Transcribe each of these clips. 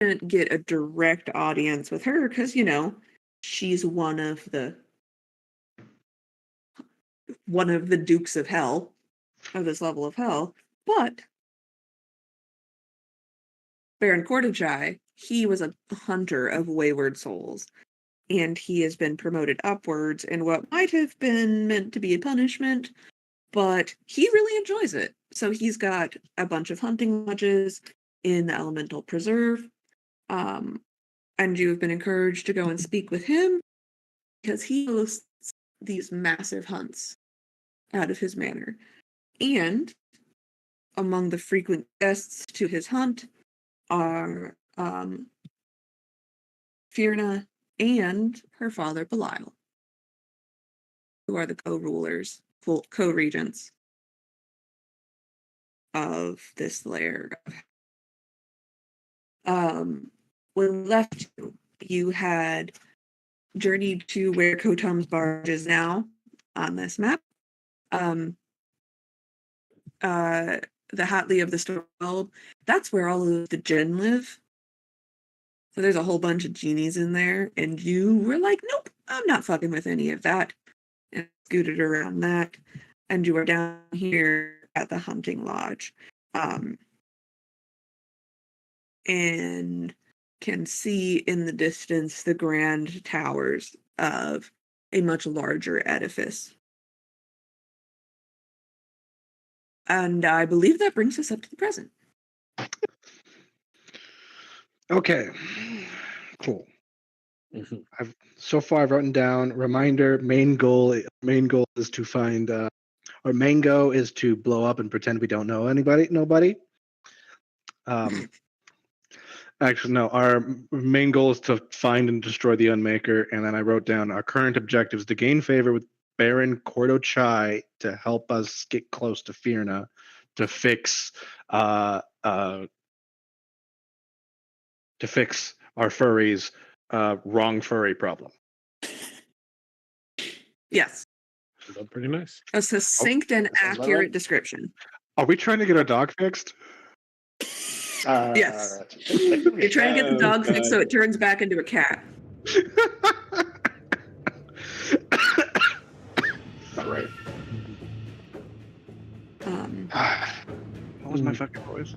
couldn't get a direct audience with her because, she's one of the dukes of hell, of this level of hell. But Baron Cortachai, he was a hunter of wayward souls, and he has been promoted upwards in what might have been meant to be a punishment, but he really enjoys it. So he's got a bunch of hunting lodges in the Elemental Preserve, and you have been encouraged to go and speak with him because he hosts these massive hunts out of his manor. And among the frequent guests to his hunt are Fierna and her father Belial, who are the co-rulers, co-regents of this lair. When left, you had journeyed to where Kotom's barge is now on this map. The Hatley of the Stormworld, that's where all of the Jinn live. So there's a whole bunch of genies in there, and you were like, nope, I'm not fucking with any of that, and scooted around that, and you are down here at the hunting lodge, and can see in the distance the grand towers of a much larger edifice. And I believe that brings us up to the present. Okay, cool. Mm-hmm. So far I've written down reminder. Main goal is to find, our main goal is to blow up and pretend we don't know nobody. Actually, no. Our main goal is to find and destroy the Unmaker, and then I wrote down our current objectives: to gain favor with Baron Cortachai to help us get close to Fierna, to fix our furries' wrong furry problem. Yes. That's pretty nice. A succinct and accurate description. Are we trying to get our dog fixed? Yes. You're trying to get the dog fixed so it turns back into a cat. All right. What was my fucking voice?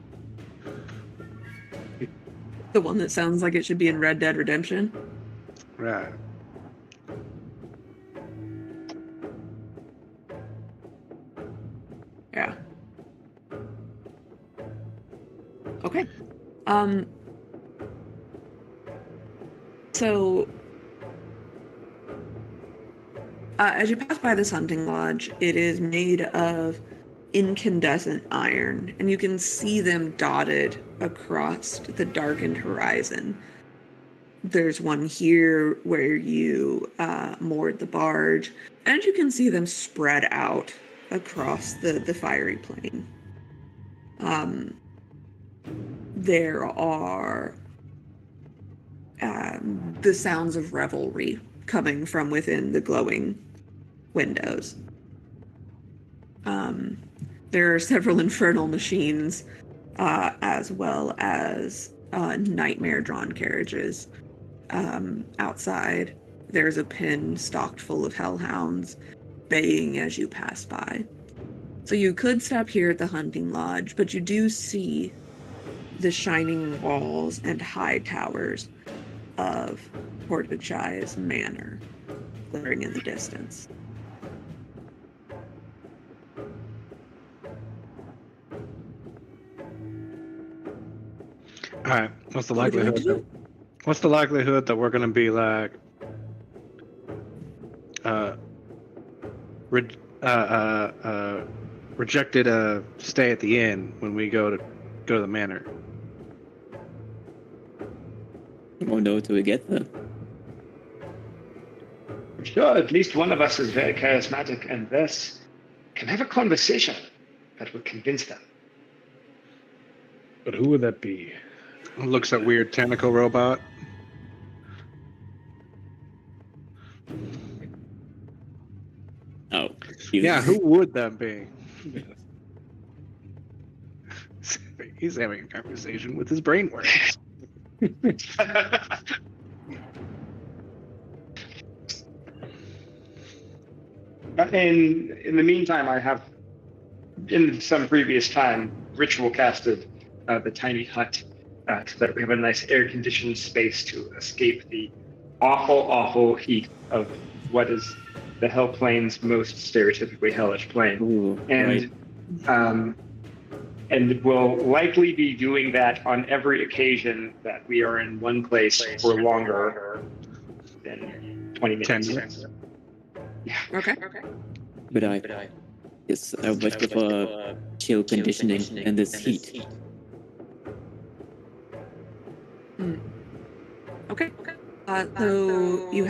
The one that sounds like it should be in Red Dead Redemption. Right. Yeah. Okay. So, as you pass by this hunting lodge, it is made of incandescent iron, and you can see them dotted across the darkened horizon. There's one here where you moored the barge, and you can see them spread out across the fiery plain. There are the sounds of revelry coming from within the glowing windows. There are several infernal machines, as well as nightmare-drawn carriages outside. There's a pen stocked full of hellhounds baying as you pass by. So you could stop here at the hunting lodge, but you do see the shining walls and high towers of Cortachai's manor glaring in the distance. All right. What's the likelihood that we're going to be like rejected a stay at the inn when we go to the manor? Or no till we get there. I'm sure at least one of us is very charismatic and thus can have a conversation that would convince them. But who would that be? Looks that weird tentacle robot. Oh. Yeah, who would that be? He's having a conversation with his brain worms. In the meantime, I have, in some previous time, ritual casted the tiny hut so that we have a nice air-conditioned space to escape the awful heat of what is the Hell Plane's most stereotypically hellish plane. Ooh, right. And we'll likely be doing that on every occasion that we are in one place for longer than 20 minutes. Yeah. Okay. But I it's a bit of a chill conditioning in this heat. Okay. So you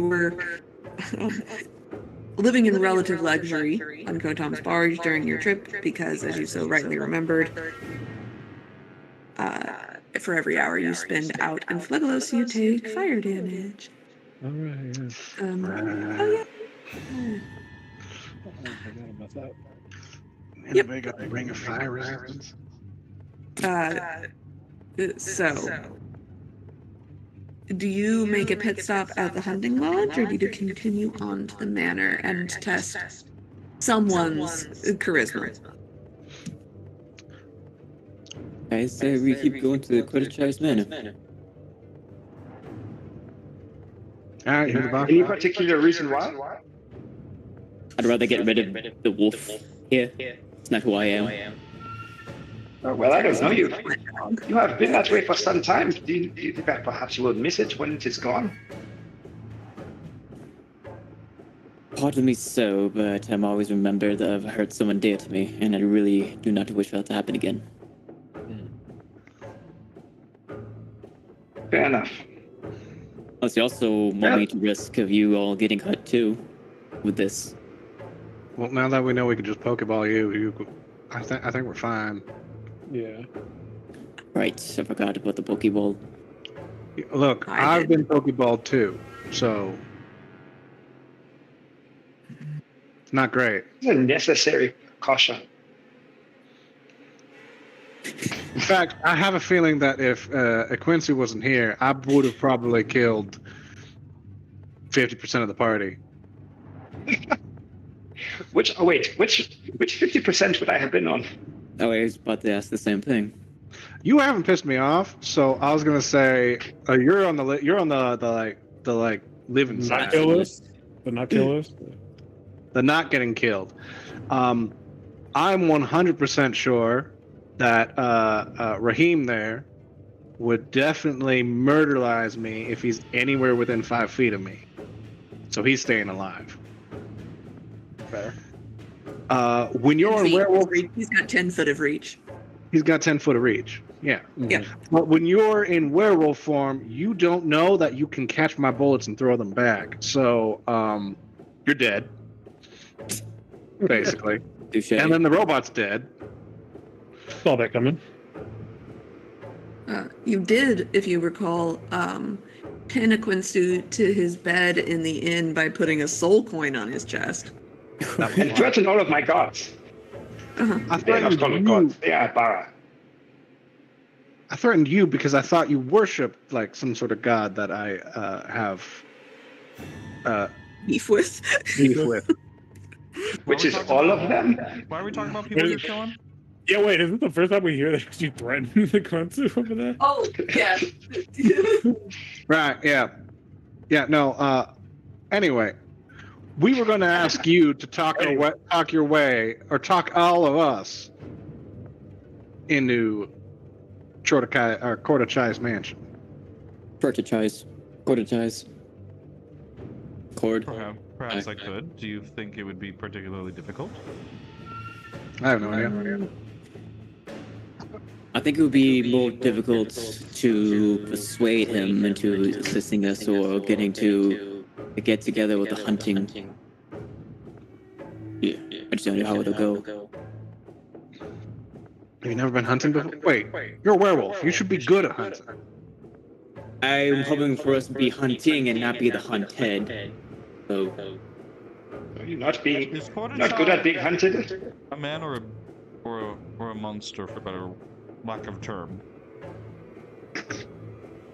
were living in relative luxury on Kotom's barge during your trip because, as you so rightly remembered, for every hour you spend out in Phlegelos, you take fire damage. All right. Yeah. Oh yeah. I forgot about that. Anybody got a ring of fire resistance? So, do you make a pit stop at the hunting lodge, or do you continue on to the manor and test someone's charisma? I say we keep going to the Quidditch Manor. All right, here's the box. Any particular reason why? I'd rather get rid of the wolf here. It's not who I am. Oh, well, I don't know you. You have been that way for some time. Do you think that perhaps you will miss it when it is gone? Part of me so, but I'm always remembered that I've hurt someone dear to me, and I really do not wish for that to happen again. Fair enough. Plus, you also want me to risk of you all getting hurt too with this. Well, now that we know we can just Pokeball you, I think we're fine. Yeah. Right, I forgot about the Pokeball. Look, I've been Pokeballed too, so it's not great. It's a necessary caution. In fact, I have a feeling that if Quincy wasn't here, I would have probably killed 50% of the party. Which 50% would I have been on? Oh, I was about to ask the same thing. You haven't pissed me off, so I was gonna say you're on the living Not side, kill list. The not kill list. the not getting killed. I'm 100% sure that Raheem there would definitely murderize me if he's anywhere within 5 feet of me. So he's staying alive. Fair. When you're a werewolf, He's got 10 foot of reach. he's got 10 foot of reach. Yeah. Yeah. But when you're in werewolf form, you don't know that you can catch my bullets and throw them back. So you're dead, basically. Touché. And then the robot's dead. Saw that coming. You did, if you recall, pin a Quincy to his bed in the inn by putting a soul coin on his chest. And threaten all of my gods. I They are not threatened called you. gods. They are Bara. I threatened you because I thought you worshipped like some sort of god that I have Beef with. beef with. Which is all of them? Why are we talking about people you're killing? Yeah, wait, is it the first time we hear that you threatened the Quincy over there? Oh, yeah. Right, yeah. Yeah, no, anyway. We were going to ask you to talk your way, or talk all of us into Cortachai's mansion. Cord. Perhaps I could. Do you think it would be particularly difficult? I have no idea. I think it would be more difficult to persuade him into assisting us or getting to get together with the hunting. Yeah, I just don't know how it'll go. Have you never been hunting before? Wait, you're a werewolf. You should be good at hunting. I'm hoping for us to be hunting and not be the hunted. So, Are you not good at being hunted? A man or a monster, for better lack of term?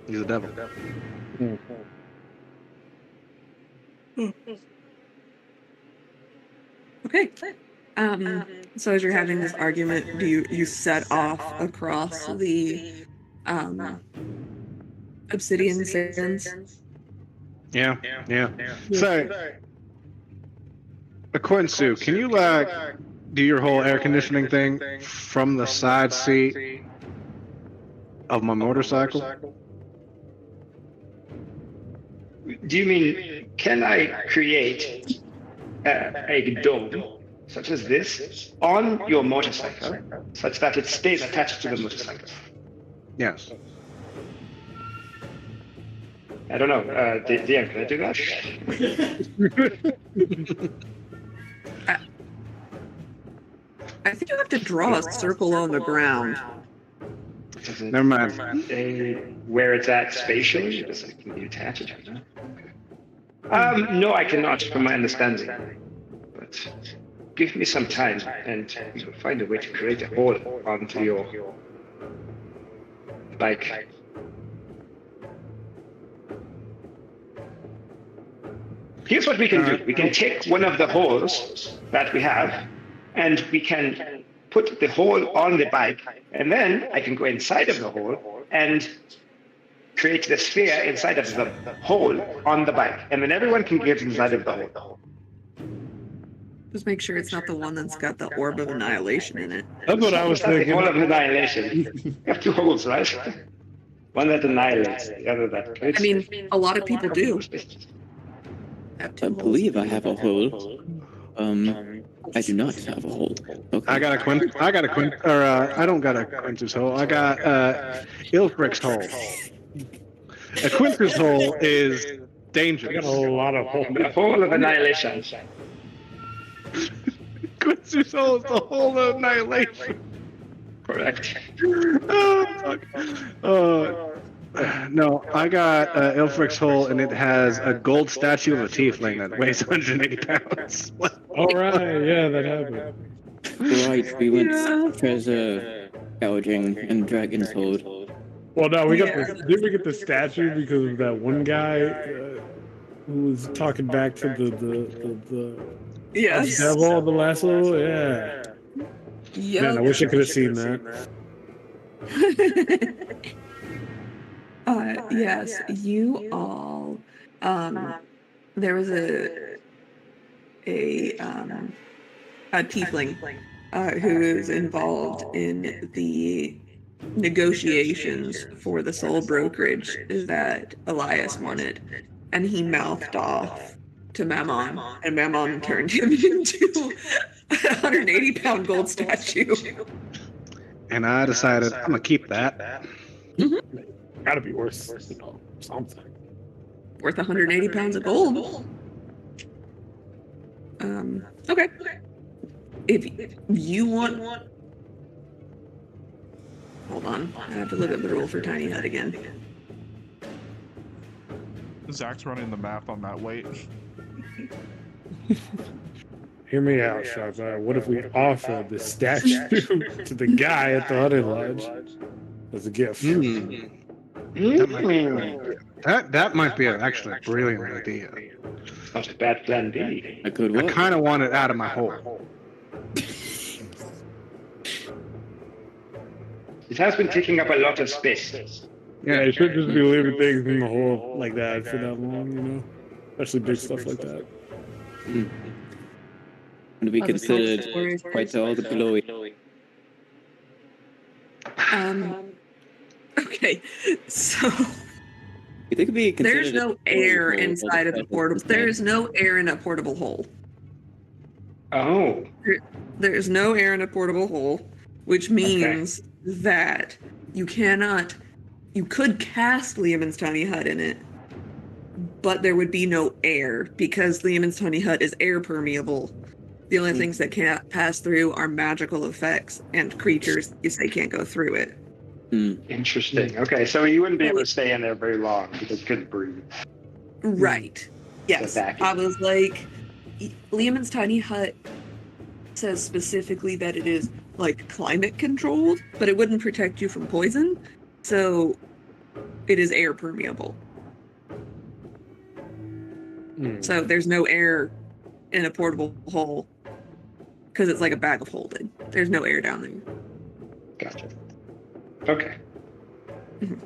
He's a devil. Okay. So as you're having this argument, do you set off across the obsidian sands? Yeah. So, Aquinsu, can you do your whole air conditioning thing from the side seat of my motorcycle? Do you mean, can I create a dome such as this on your motorcycle, such that it stays attached to the motorcycle? Yes. I don't know. DM, can I do that? I think you have to draw a circle on the ground. Never mind. Where it's at spatially? Can you attach it? No, I cannot, from my understanding. But give me some time, and we will find a way to create a hole onto your bike. Here's what we can do. We can take one of the holes that we have, and we can put the hole on the bike, and then I can go inside of the hole and create the sphere inside of the hole on the bike, and then everyone can get inside of the hole. Just make sure it's not the one that's got the orb of annihilation in it. That's what I was The thinking. hole of annihilation. You have two holes, right? One that annihilates, the other that creates. I mean, a lot of people do. Have two I holes. believe I have a hole. I do not have a hole. Okay. I got a I don't got a Quintus hole. I got Ilfric's hole. A Quintus hole is I got dangerous. a lot of holes. The hole of annihilation. Quintus hole is the hole of annihilation. Correct. Oh, fuck. No, I got Ilfric's hole, and it has a gold statue of a tiefling that weighs 180 pounds. All right, yeah, that happened. Right, we went treasure gouging in Dragon's Hold. Well, no, we got did we get the statue because of that one guy who was talking back to the Yes. devil, the lasso? Yeah. Yep. Man, I wish I could have seen that. Yes, you all. There was a tiefling who is involved in the negotiations for the soul brokerage that Elias wanted, and he mouthed off to Mammon, and Mammon turned him into a 180-pound gold statue. And I decided I'm gonna keep that. Gotta be worth something. Worth 180 pounds of gold. Okay. If you want, hold on. I have to look up the rule for tiny hut again. Zach's running the math on that weight. Hear me out, Sharpa. What if we offer the statue to the guy at the Hunting Lodge as a gift? That might be actually a brilliant idea. Not a bad plan B. I could I work. kind of want it out of my hole. It has been taking up a lot of space. Yeah, you should just be leaving things in the hole like that for that long, you know? Especially big stuff like that. To be Oh, the considered stories. quite all the glory. Okay, so You think it'd be considered there's no air inside of the portable. There is no air in a portable hole. Oh, There is no air in a portable hole, which means that you cannot. You could cast Liamon's tiny hut in it, but there would be no air because Liamon's tiny hut is air permeable. The only things that can't pass through are magical effects and creatures if they can't go through it. interesting. Okay, so you wouldn't be able to stay in there very long because you couldn't breathe. Right. Yes. vacuum. I was like, Liamon's tiny hut says specifically that it is like climate controlled, but it wouldn't protect you from poison. So it is air permeable. So there's no air in a portable hole because it's like a bag of holding. There's no air down there. Gotcha. Okay. Mhm.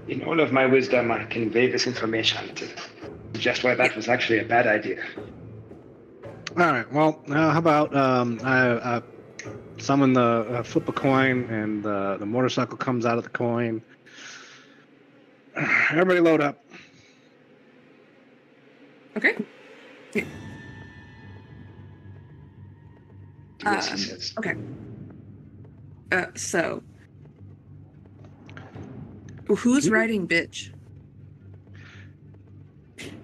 In all of my wisdom, I convey this information to suggest why that was actually a bad idea. All right. Well, how about I summon the flip a coin, and the motorcycle comes out of the coin. Everybody, load up. Okay. Yeah. Yes, he says. Okay. So, who's riding bitch?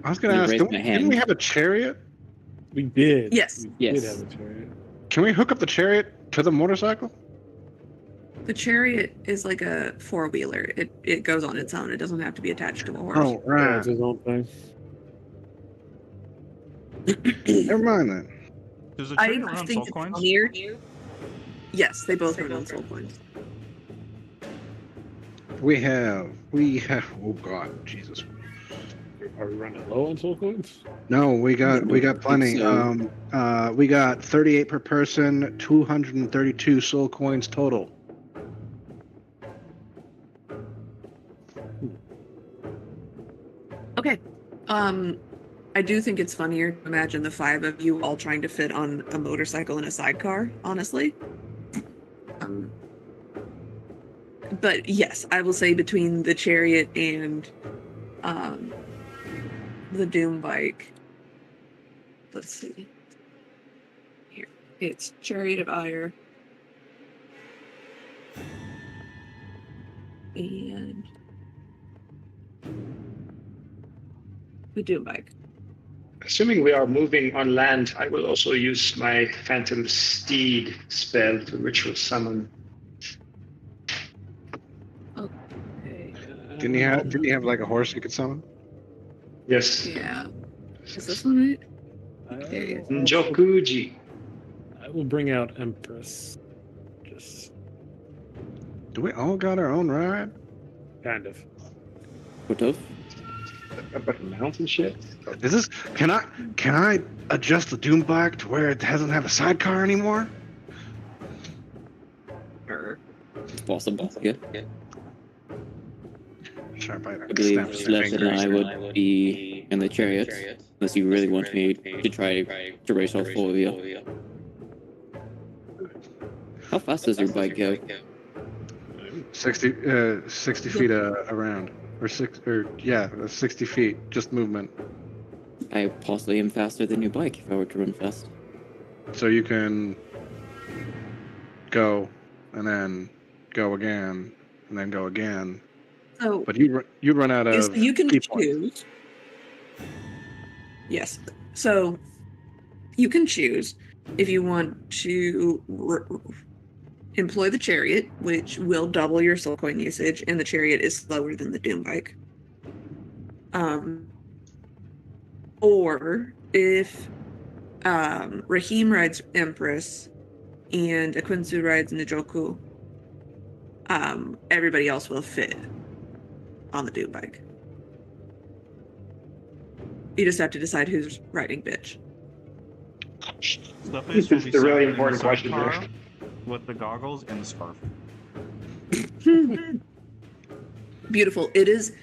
I was going You to ask, raised my didn't we hand. have a chariot? We did. Yes. We did Yes. have a chariot. Can we hook up the chariot to the motorcycle? The chariot is like a four-wheeler. It goes on its own. It doesn't have to be attached to a horse. Oh, Yeah, right. it's his own thing. Never mind then. Does the I chariot run on think soul it's coins? funnier. Yes, they both run on soul coins. We have. Oh God, Jesus. Are we running low on soul coins? No, we got plenty. So- We got 38 per person, 232 soul coins total. Okay. I do think it's funnier to imagine the five of you all trying to fit on a motorcycle in a sidecar, honestly. But yes, I will say between the chariot and the Doom bike. Let's see. Here. It's Chariot of Ire. And the Doom bike. Assuming we are moving on land, I will also use my Phantom Steed spell to ritual summon. Okay. Didn't you have like a horse you could summon? Yes. Yeah. Is this one right? Okay. Njokuji. I will bring out Empress. Just Do we all got our own ride? kind of. What of? About mountain shit? Is this? Can I adjust the Doom bike to where it doesn't have a sidecar anymore? Sure. It's possible. Yeah. Sharp I believe Celeste and I would be in the chariot, unless you really want me to try to race all four of you. How fast does your bike go? 60 feet around, or 60 feet, just movement. I possibly am faster than your bike if I were to run fast. So you can go, and then go again, and then go again. So But you'd run out of you can key points. choose. Yes. So you can choose if you want to employ the chariot, which will double your soul coin usage, and the chariot is slower than the Doom bike. Or if Raheem rides Empress and Akunsu rides Nijoku, everybody else will fit on the Doom bike. You just have to decide who's riding bitch. This is the really important question here. With the goggles and the scarf. Beautiful. It is.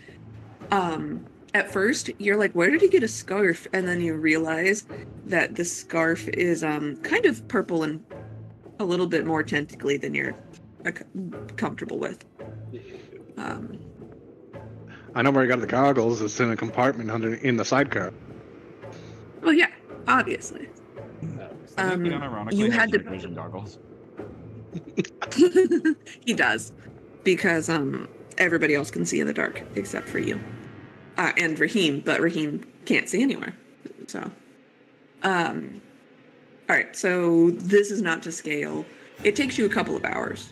At first, you're like, where did he get a scarf? And then you realize that the scarf is kind of purple and a little bit more tentacly than you're comfortable with. I know where I got the goggles. It's in a compartment in the sidecar. Well, yeah, obviously. Unironically, You has had to- night vision goggles. He does, because everybody else can see in the dark except for you and Raheem, but Raheem can't see anywhere. So, all right. So this is not to scale. It takes you a couple of hours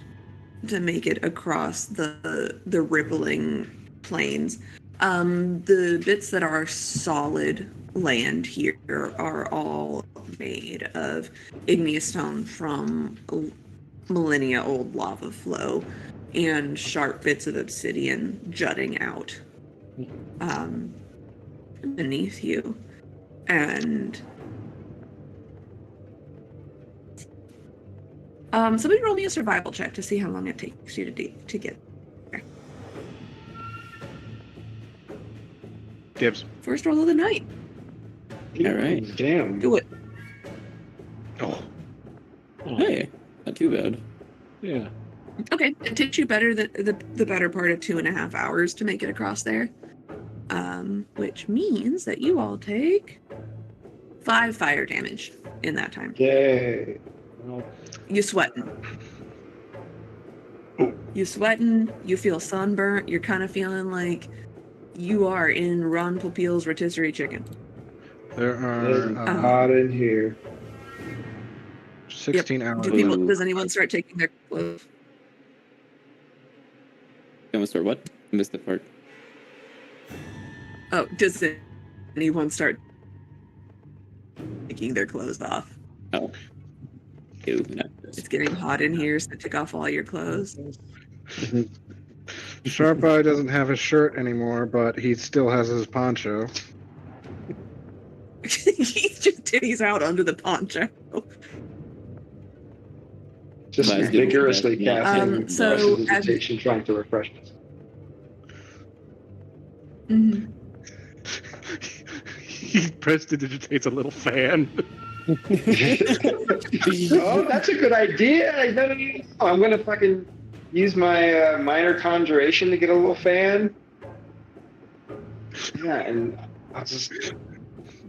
to make it across the rippling plains. The bits that are solid land here are all made of igneous stone from millennia old lava flow. and sharp bits of obsidian jutting out beneath you. And somebody roll me a survival check to see how long it takes you to get there. Dibs. First roll of the night. All right. Damn. Do it. Oh. Hey, not too bad. Yeah. Okay, it takes you the better part of 2.5 hours to make it across there. Which means that you all take 5 fire damage in that time. Yay. Well, You sweating. You sweating, you feel sunburnt, you're kind of feeling like you are in Ron Popeil's rotisserie chicken. There It's are hot in here. 16 hours. Does anyone start taking their clothes? I'm gonna start what? I missed the part. Oh, does anyone start taking their clothes off? Oh. Ew, not this. It's getting hot in here, so take off all your clothes. Sharp Eye doesn't have his shirt anymore, but he still has his poncho. He's just titties out under the poncho. Just Nice. vigorously Yeah. casting So, prestidigitation, trying to refresh us. Mhm. He prestidigitates a little fan. Oh, that's a good idea. No. I'm gonna fucking use my minor conjuration to get a little fan. Yeah, and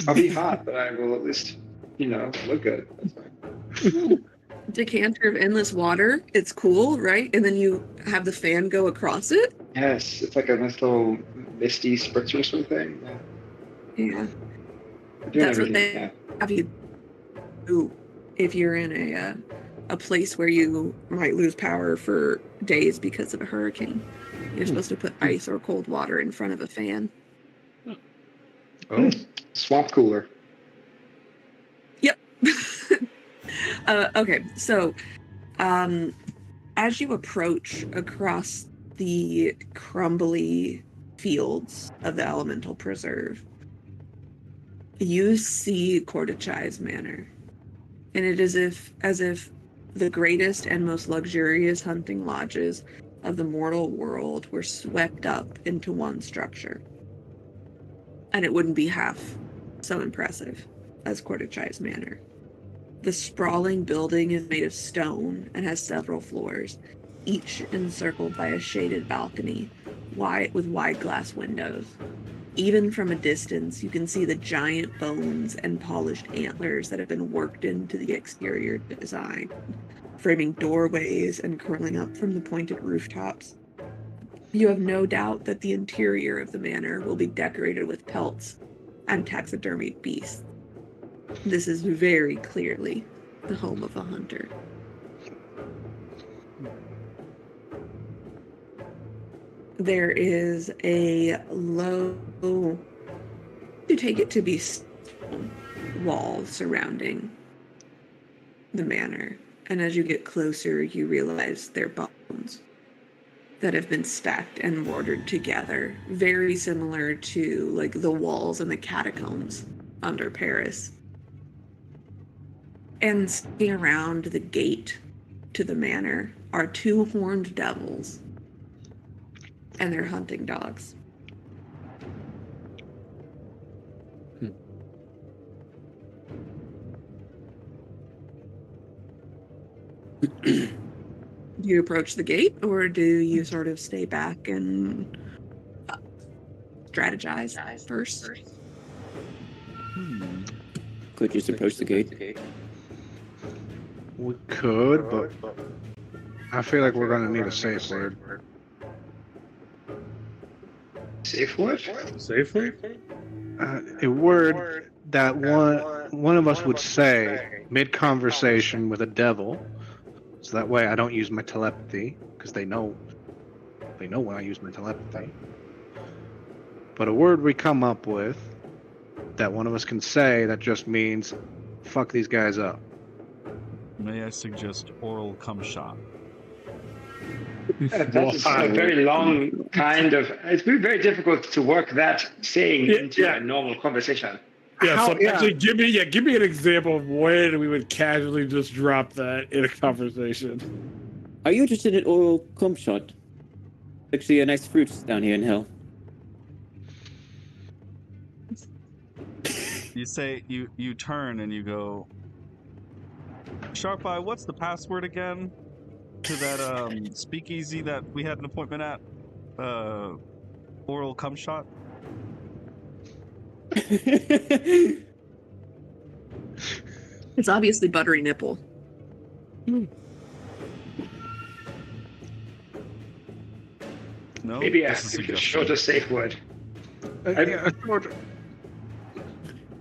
I'll be hot, but I will at least, look good. That's fine. Decanter of endless water. It's cool, right? And then you have the fan go across it. Yes, it's like a nice little misty spritzer sort of thing. Yeah. Yeah. We're doing That's what everything. they have you do if you're in a place where you might lose power for days because of a hurricane. You're supposed to put ice or cold water in front of a fan. Oh. Swamp cooler. Yep. Okay, so as you approach across the crumbly fields of the Elemental Preserve, you see Cordachai's Manor. And it is as if the greatest and most luxurious hunting lodges of the mortal world were swept up into one structure. And it wouldn't be half so impressive as Cordachai's Manor. The sprawling building is made of stone and has several floors, each encircled by a shaded balcony, with wide glass windows. Even from a distance, you can see the giant bones and polished antlers that have been worked into the exterior design, framing doorways and curling up from the pointed rooftops. You have no doubt that the interior of the manor will be decorated with pelts and taxidermied beasts. This is very clearly the home of a hunter. There is a low, you take it to be stone wall surrounding the manor. And as you get closer, you realize they're bones that have been stacked and mortared together, very similar to like the walls in the catacombs under Paris. And sitting around the gate to the manor are 2 horned devils and their hunting dogs. Do you approach the gate, or do you sort of stay back and strategize first? Could just approach the gate? We could, but I feel like we're going to need a safe word. Safe word? Safely? A word that one of us would say mid-conversation with a devil, so that way I don't use my telepathy, because they know when I use my telepathy. But a word we come up with that one of us can say that just means fuck these guys up. May I suggest oral cum shot? That is a very long kind of. It's been very difficult to work that saying into a normal conversation. Actually, give me an example of when we would casually just drop that in a conversation. Are you interested in oral cum shot? Actually, a nice fruit down here in hell. You say you turn and you go, Sharp Eye, what's the password again to that speakeasy that we had an appointment at? Oral cum shot. It's obviously buttery nipple. No, Maybe a just a suggestion. shorter, safe word.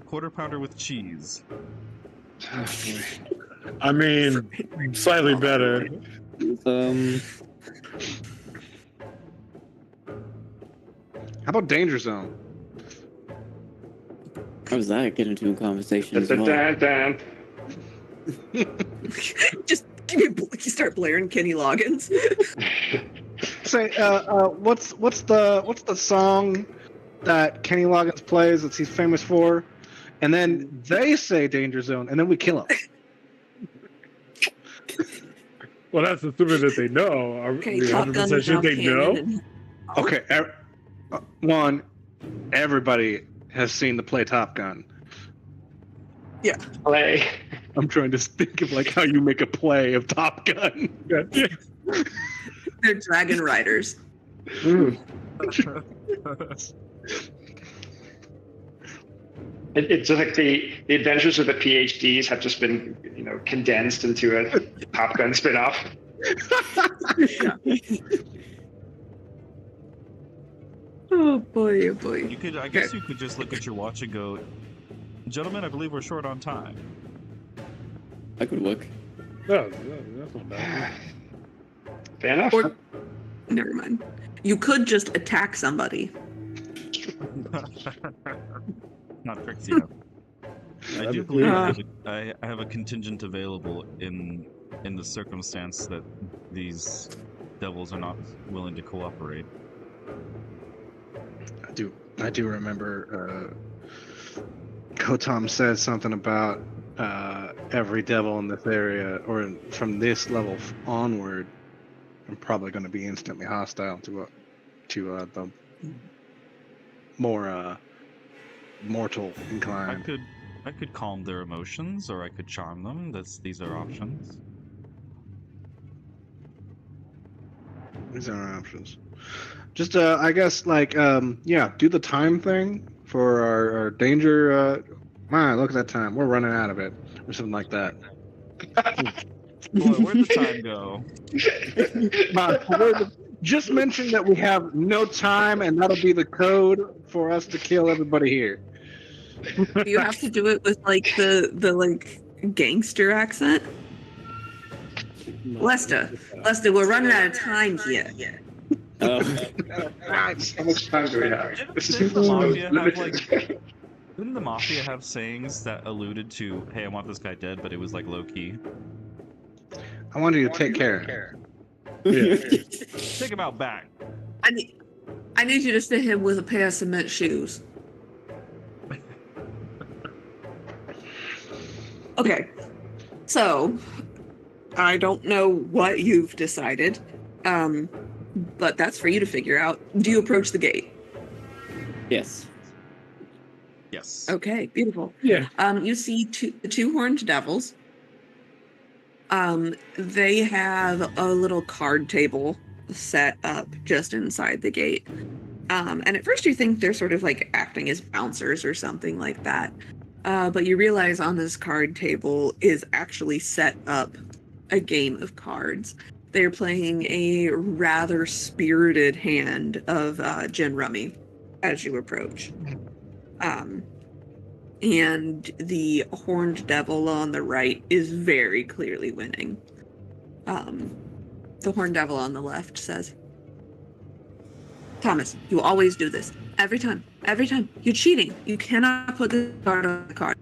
Quarter pounder with cheese. I mean, slightly better. How about Danger Zone? How does that get into a conversation as well? Just you start blaring Kenny Loggins. Say, what's the song that Kenny Loggins plays that he's famous for? And then they say Danger Zone, and then we kill him. Well, that's assuming that they know. Are Okay, we Top Gun 100% is sure now they know? canon. Okay, one, everybody has seen the play Top Gun. Yeah. Play. I'm trying to think of like how you make a play of Top Gun. They're dragon riders. It's just like the adventures of the PhDs have just been, condensed into a Top Gun spin-off. Oh boy, oh boy. I guess you could just look at your watch and go, gentlemen, I believe we're short on time. I could look. No, that's not bad. Fair enough. Or, never mind. You could just attack somebody. Not Trixie. No. I do believe I have a contingent available in the circumstance that these devils are not willing to cooperate. I do remember Kotam said something about every devil in this area, or from this level onward, I'm probably going to be instantly hostile to the more mortal inclined. I could calm their emotions, or I could charm them. These are options. These are options. Just I guess like do the time thing for our danger. Look at that time. We're running out of it, or something like that. Boy, where'd the time go? Just mention that we have no time, and that'll be the code for us to kill everybody here. You have to do it with like the like gangster accent. Lester, we're running out of time here. How much time do we have? Didn't the Mafia have sayings that alluded to, hey, I want this guy dead, but it was like low key? I want you to take care. Yeah. Take him out back. I need you to fit him with a pair of cement shoes. Okay, so I don't know what you've decided, but that's for you to figure out. Do you approach the gate? Yes. Yes. Okay, beautiful. Yeah. You see the two horned devils. They have a little card table set up just inside the gate. And at first you think they're sort of like acting as bouncers or something like that. But you realize on this card table is actually set up a game of cards. They're playing a rather spirited hand of gin rummy as you approach. And the horned devil on the right is very clearly winning. The horned devil on the left says, Thomas, you always do this. Every time. You're cheating. You cannot put the card on the card.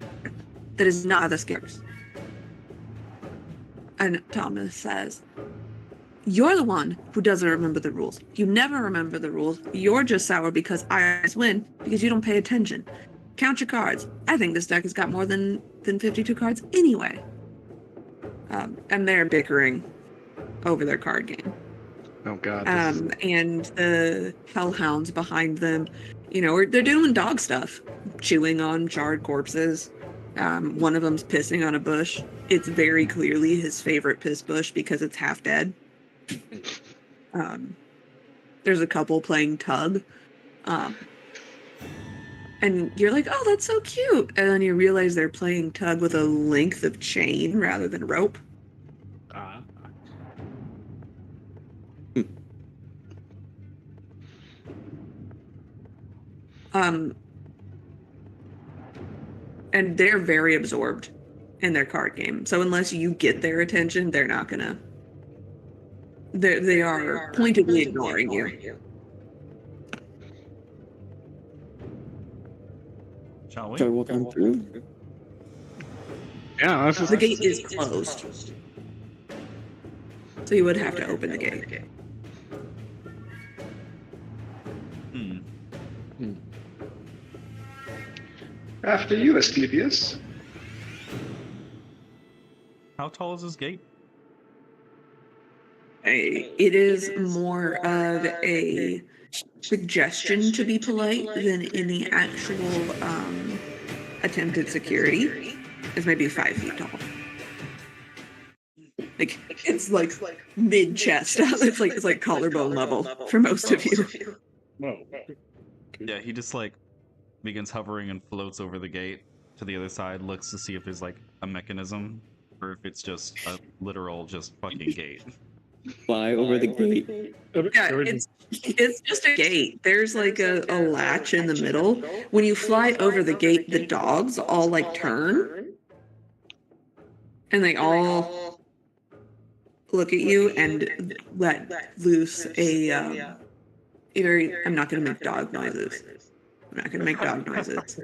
That is not how this works. And Thomas says, You're the one who doesn't remember the rules. You never remember the rules. You're just sour because I always win because you don't pay attention. Count your cards. I think this deck has got more than 52 cards anyway. And they're bickering over their card game. Oh God. And the hellhounds behind them, they're doing dog stuff, chewing on charred corpses. One of them's pissing on a bush. It's very clearly his favorite piss bush because it's half dead. There's a couple playing tug. And you're like, oh, that's so cute. And then you realize they're playing tug with a length of chain rather than rope. And they're very absorbed in their card game. So unless you get their attention, they're not gonna. They are pointedly ignoring you. Shall we? Shall we walk on through? Yeah, that's just The gate is closed, so you would have to open the gate. After you, Asclepius. How tall is this gate? It is more of a suggestion to be polite than any actual attempted security. It's maybe 5 feet tall. Like it's like mid chest. It's like collarbone level for most of you. Whoa. Yeah, he just begins hovering and floats over the gate to the other side, looks to see if there's a mechanism or if it's just a literal just fucking gate. Fly over the gate. Yeah, it's just a gate. There's a latch in the middle. When you fly over the gate, the dogs all turn, and they all look at you and let loose a very. I'm not going to make dog noises. I'm not going to make dog noises.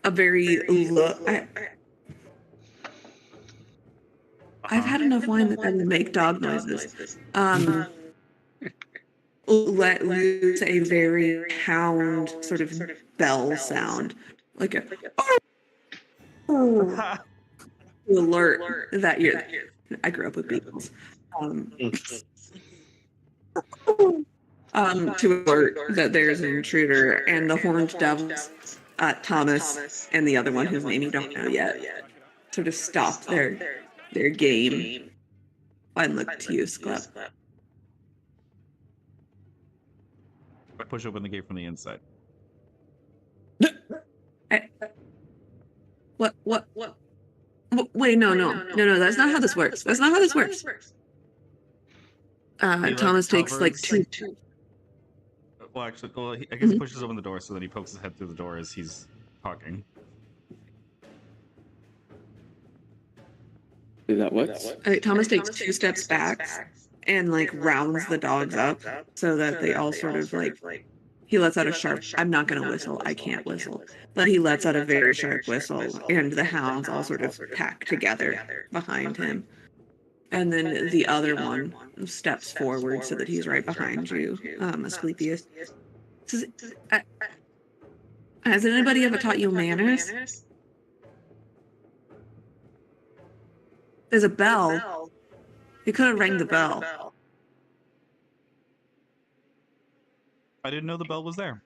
A very I've had enough wine that I will make dog noises. Let loose a very hound sort of bell sound, like a to alert that you're. I grew up with beagles. To alert that there's an intruder, and the horned devils, Thomas, and the other one whose name you don't know yet, sort of stop their game and look to you, Sklep. I push open the gate from the inside. What? Wait, no. That's not how this works. That's not how this works. Thomas takes two. Well, actually, I guess he pushes open the door, so then he pokes his head through the door as he's talking. That works. Thomas takes 2 steps back and rounds the dogs up so that they all sort of he lets out a sharp. I'm not gonna whistle. I can't whistle, but he lets out a very sharp whistle, and the hounds all sort of pack together behind him. And then the other one steps forward so that he's right behind you, Asclepius. Has anybody ever taught you manners? There's a bell. You could have rang the bell. I didn't know the bell was there.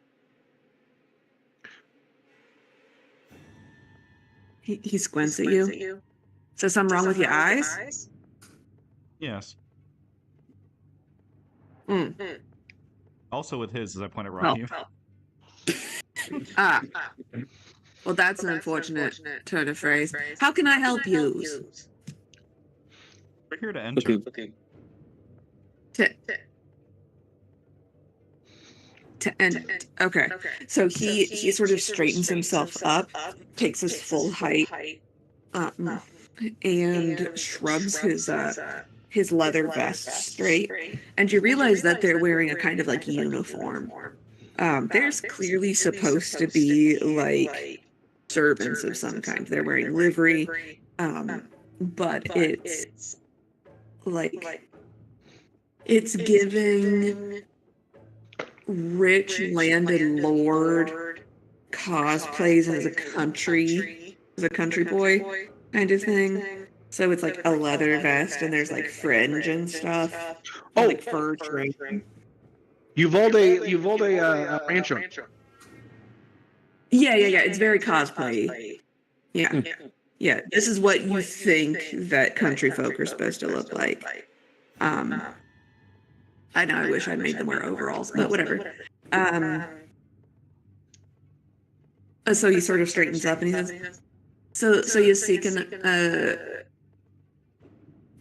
He squints at you. Is there something wrong with your eyes? Yes. Mm. Also with his, as I point at you. Well, that's an unfortunate turn of phrase. How can I help you? We're here to enter. Okay. Okay. So he sort of straightens himself up, takes his full height, and shrugs his leather vest straight. And you realize that they're wearing a kind of uniform. There's clearly supposed to be servants of some kind. They're wearing livery, but like it's giving rich landed lord cosplays as a country boy kind of thing. So it's like a leather vest and there's like fringe and stuff. Oh, Like fur trim. Uvalde Rancho. Yeah. It's very cosplay. Yeah. Yeah. This is what you think that country folk are supposed to look like. I know I wish I'd made them wear overalls, but whatever. So he sort of straightens up and he says, So you're seeking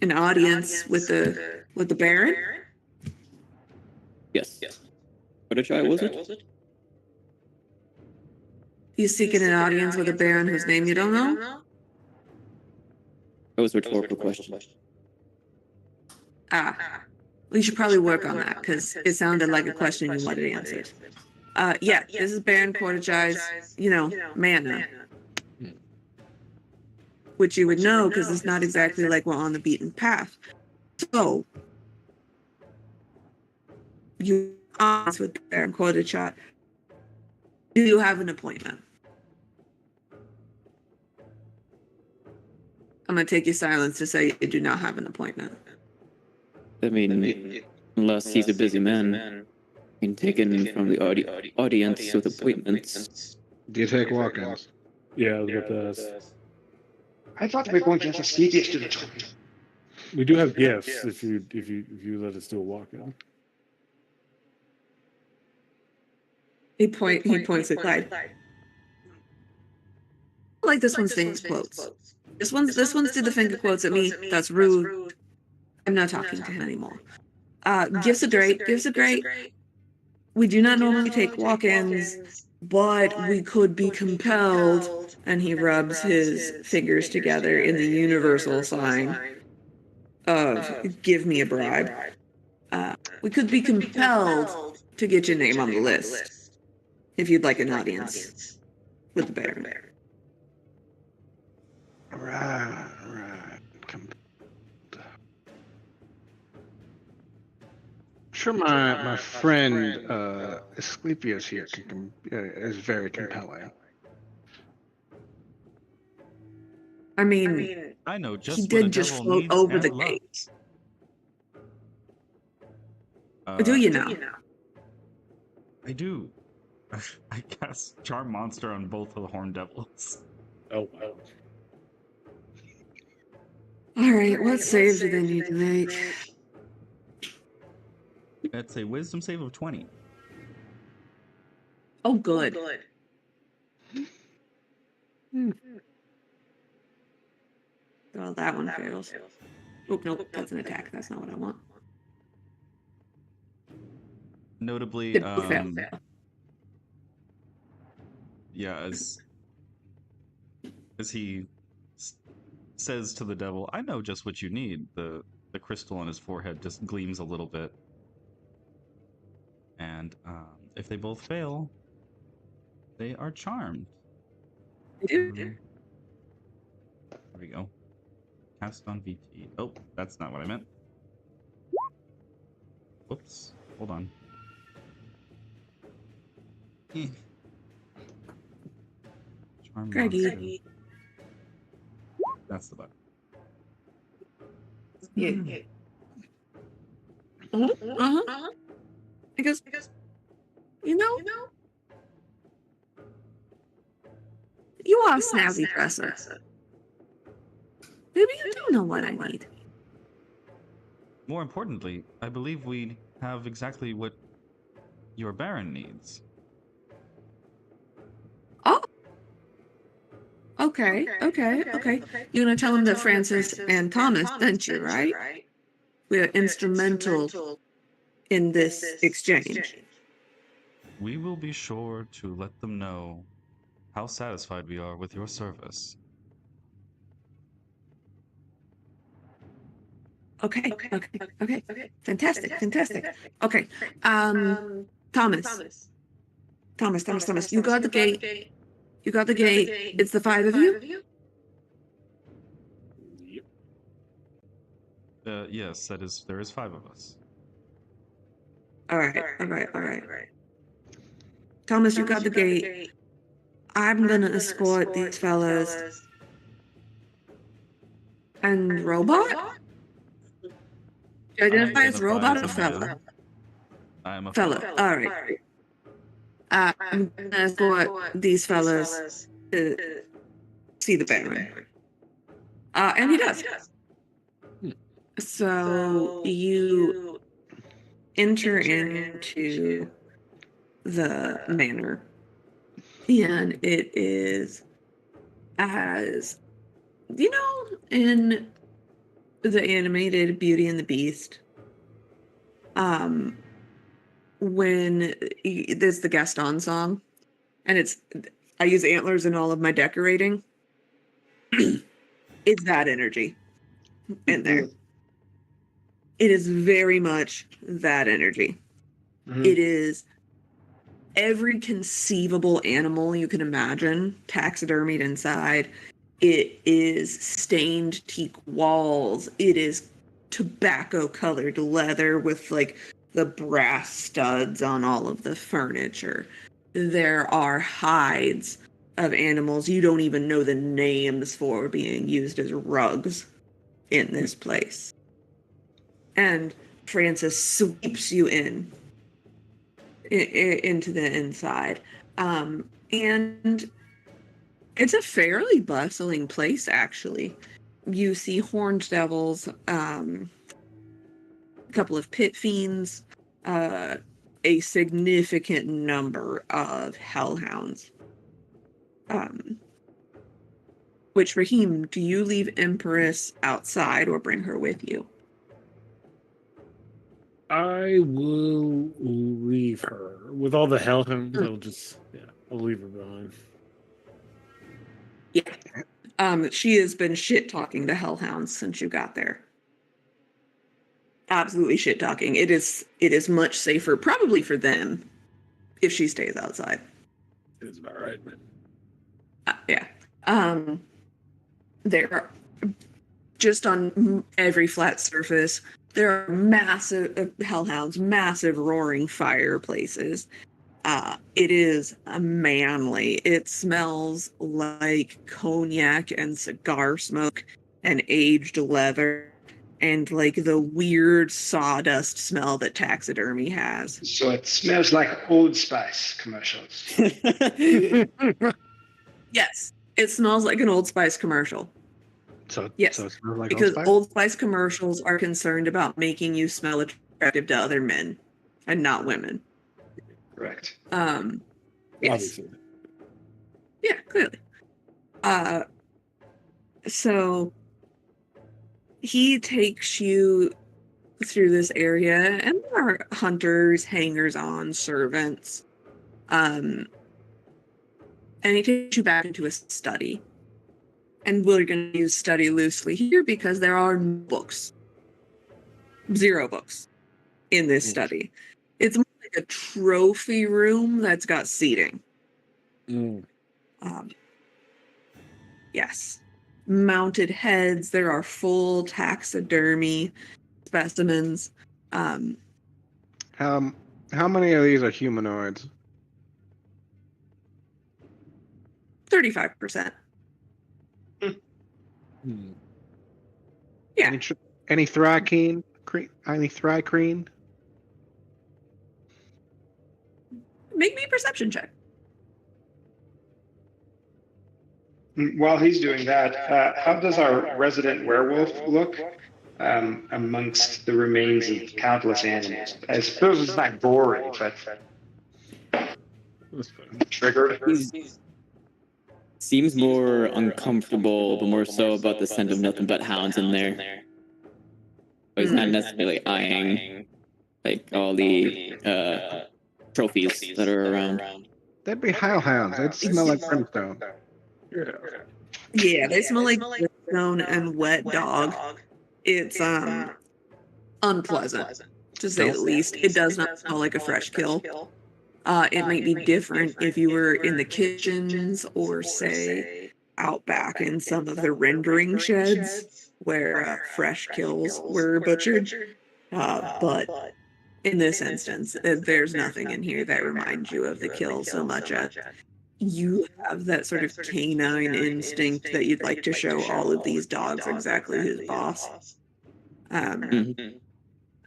an audience with the Baron? Yes. What a try was it? You seeking an audience with a Baron whose name you don't know? That was a rhetorical question. Well, you should probably work on that because it sounded like a question you wanted answered. Yeah, this is Baron Cortagi's, mana. Which you would know because it's not exactly like we're on the beaten path. So, you honest with Baron Cortagi. Do you have an appointment? I'm going to take your silence to say you do not have an appointment. I mean, unless he's a busy man, being taken from the audience with appointments. Do you take walk-ins? Yeah, I was about to ask. I thought we were going to have Asmodeus do the talking. We do have gifts if you let us do a walk-in. He points at Clyde. I like this one's finger quotes. This one's did the finger quotes at me. That's rude. I'm not talking to him anymore. Gifts are great. We do not normally take walk-ins, but we could be compelled, and he rubs his fingers together in the universal sign of give me a bribe. We could be compelled to get your name on the list if you'd like an audience with the Baron. Right. Sure, my friend Asclepius here is very compelling. I mean, I know just he what a did just devil float needs over and the loves. gate. Do you know? I do. I cast Charm Monster on both of the Horned Devils. Oh, wow. All right, what saves do they need to make? That's a Wisdom save of 20. Oh, good. Well, that one fails. Oh, nope, that's an attack. That's not what I want. Notably, They both fail. yeah, as he says to the devil, "I know just what you need." The crystal on his forehead just gleams a little bit, and if they both fail, they are charmed. There we go. Cast on VT. Oh, that's not what I meant. Whoops. Hold on. Charm Greggy. That's the button. Yeah. Because you are a snazzy dresser. Maybe you do know what I need. More importantly, I believe we have exactly what your Baron needs. Oh. Okay. You're gonna tell him that Francis and Thomas sent you, right? We're instrumental in this exchange. We will be sure to let them know how satisfied we are with your service. Okay. Fantastic. Okay. Thomas. You got the gate. It's the five of you? Yes, that is. There is 5 of us. All right. Thomas, you got the gate. I'm gonna escort these fellas. And robot? You identify as robot or fella? I am a Fella. All right. I'm gonna escort these fellas to see the Baron. And he does. So you enter into the manor, and it is as in the animated Beauty and the Beast, when there's the Gaston song, and I use antlers in all of my decorating. It's that energy in there. It is very much that energy. Mhm. It is every conceivable animal you can imagine taxidermied inside. It is stained teak walls. It is tobacco colored leather with like the brass studs on all of the furniture. There are hides of animals you don't even know the names for being used as rugs in this place. And Francis sweeps you into the inside. And it's a fairly bustling place, actually. You see horned devils, a couple of pit fiends, a significant number of hellhounds. Which, Raheem, do you leave Empress outside or bring her with you? I will leave her with all the hellhounds. I'll leave her behind. Yeah. She has been shit talking to hellhounds since you got there. Absolutely shit talking. It is much safer, probably for them, if she stays outside. It's about right. Yeah. There are, just on every flat surface, there are massive hellhounds, massive roaring fireplaces. It is manly. It smells like cognac and cigar smoke and aged leather and like the weird sawdust smell that taxidermy has. So it smells like Old Spice commercials. Yes, it smells like an Old Spice commercial. Yes, so it smells like because Old Spice? Old Spice commercials are concerned about making you smell attractive to other men and not women. Correct. Yes. Obviously. Yeah, clearly. So he takes you through this area, and there are hunters, hangers-on, servants. And he takes you back into a study. And we're going to use study loosely here because there are no books. 0 books in this study. It's more like a trophy room that's got seating. Yes. Mounted heads. There are full taxidermy specimens. How many of these are humanoids? 35%. Yeah. Any thrycreen? Any thrycreen? Make me a perception check. While he's doing that, how does our resident werewolf look amongst the remains of countless animals? I suppose it's not gory, but triggered. Seems more uncomfortable, but more so about the scent of nothing but hounds in there. But he's not necessarily eyeing like all the trophies that are around. That'd be hellhounds. They'd smell like brimstone. Yeah, they smell like brimstone and wet dog. It's unpleasant, to say the least. It does not smell like a fresh kill. It might be different if you were in the kitchens or, say, out back in some of the rendering sheds. where fresh kills were butchered. But in this instance, there's nothing in here that reminds you of the kill so much as you have that sort of canine instinct that you'd like to show all of these dogs exactly who's boss.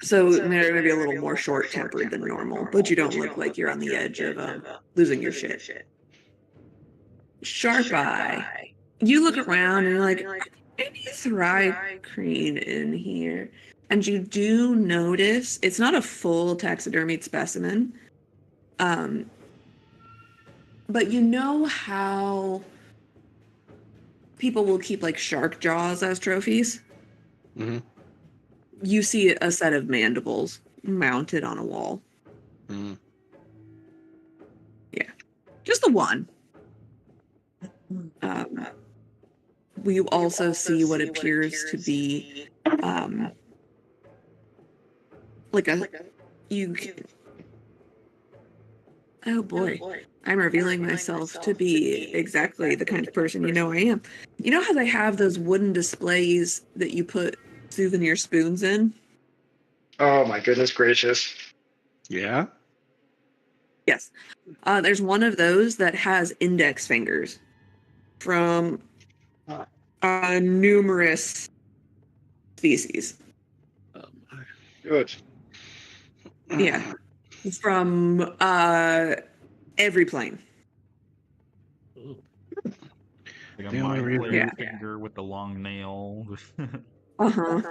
So they're maybe a little more short-tempered than normal, but you don't look like you're on the edge of losing your shit. Sharp Eye. You look around and you're like, maybe Thri-kreen in here. And you do notice, it's not a full taxidermied specimen, but you know how people will keep like shark jaws as trophies? Mm-hmm. You see a set of mandibles mounted on a wall. Mm-hmm. Yeah. Just the one. We also see what appears to be like a oh boy, I'm revealing myself to be exactly the kind of person you know I am. You know how they have those wooden displays that you put souvenir spoons in? Oh my goodness gracious. Yeah. Yes. There's one of those that has index fingers from numerous species. Good. Yeah. From every plane. Like a The only mind reason- flayer Yeah. finger with the long nail. Uh-huh.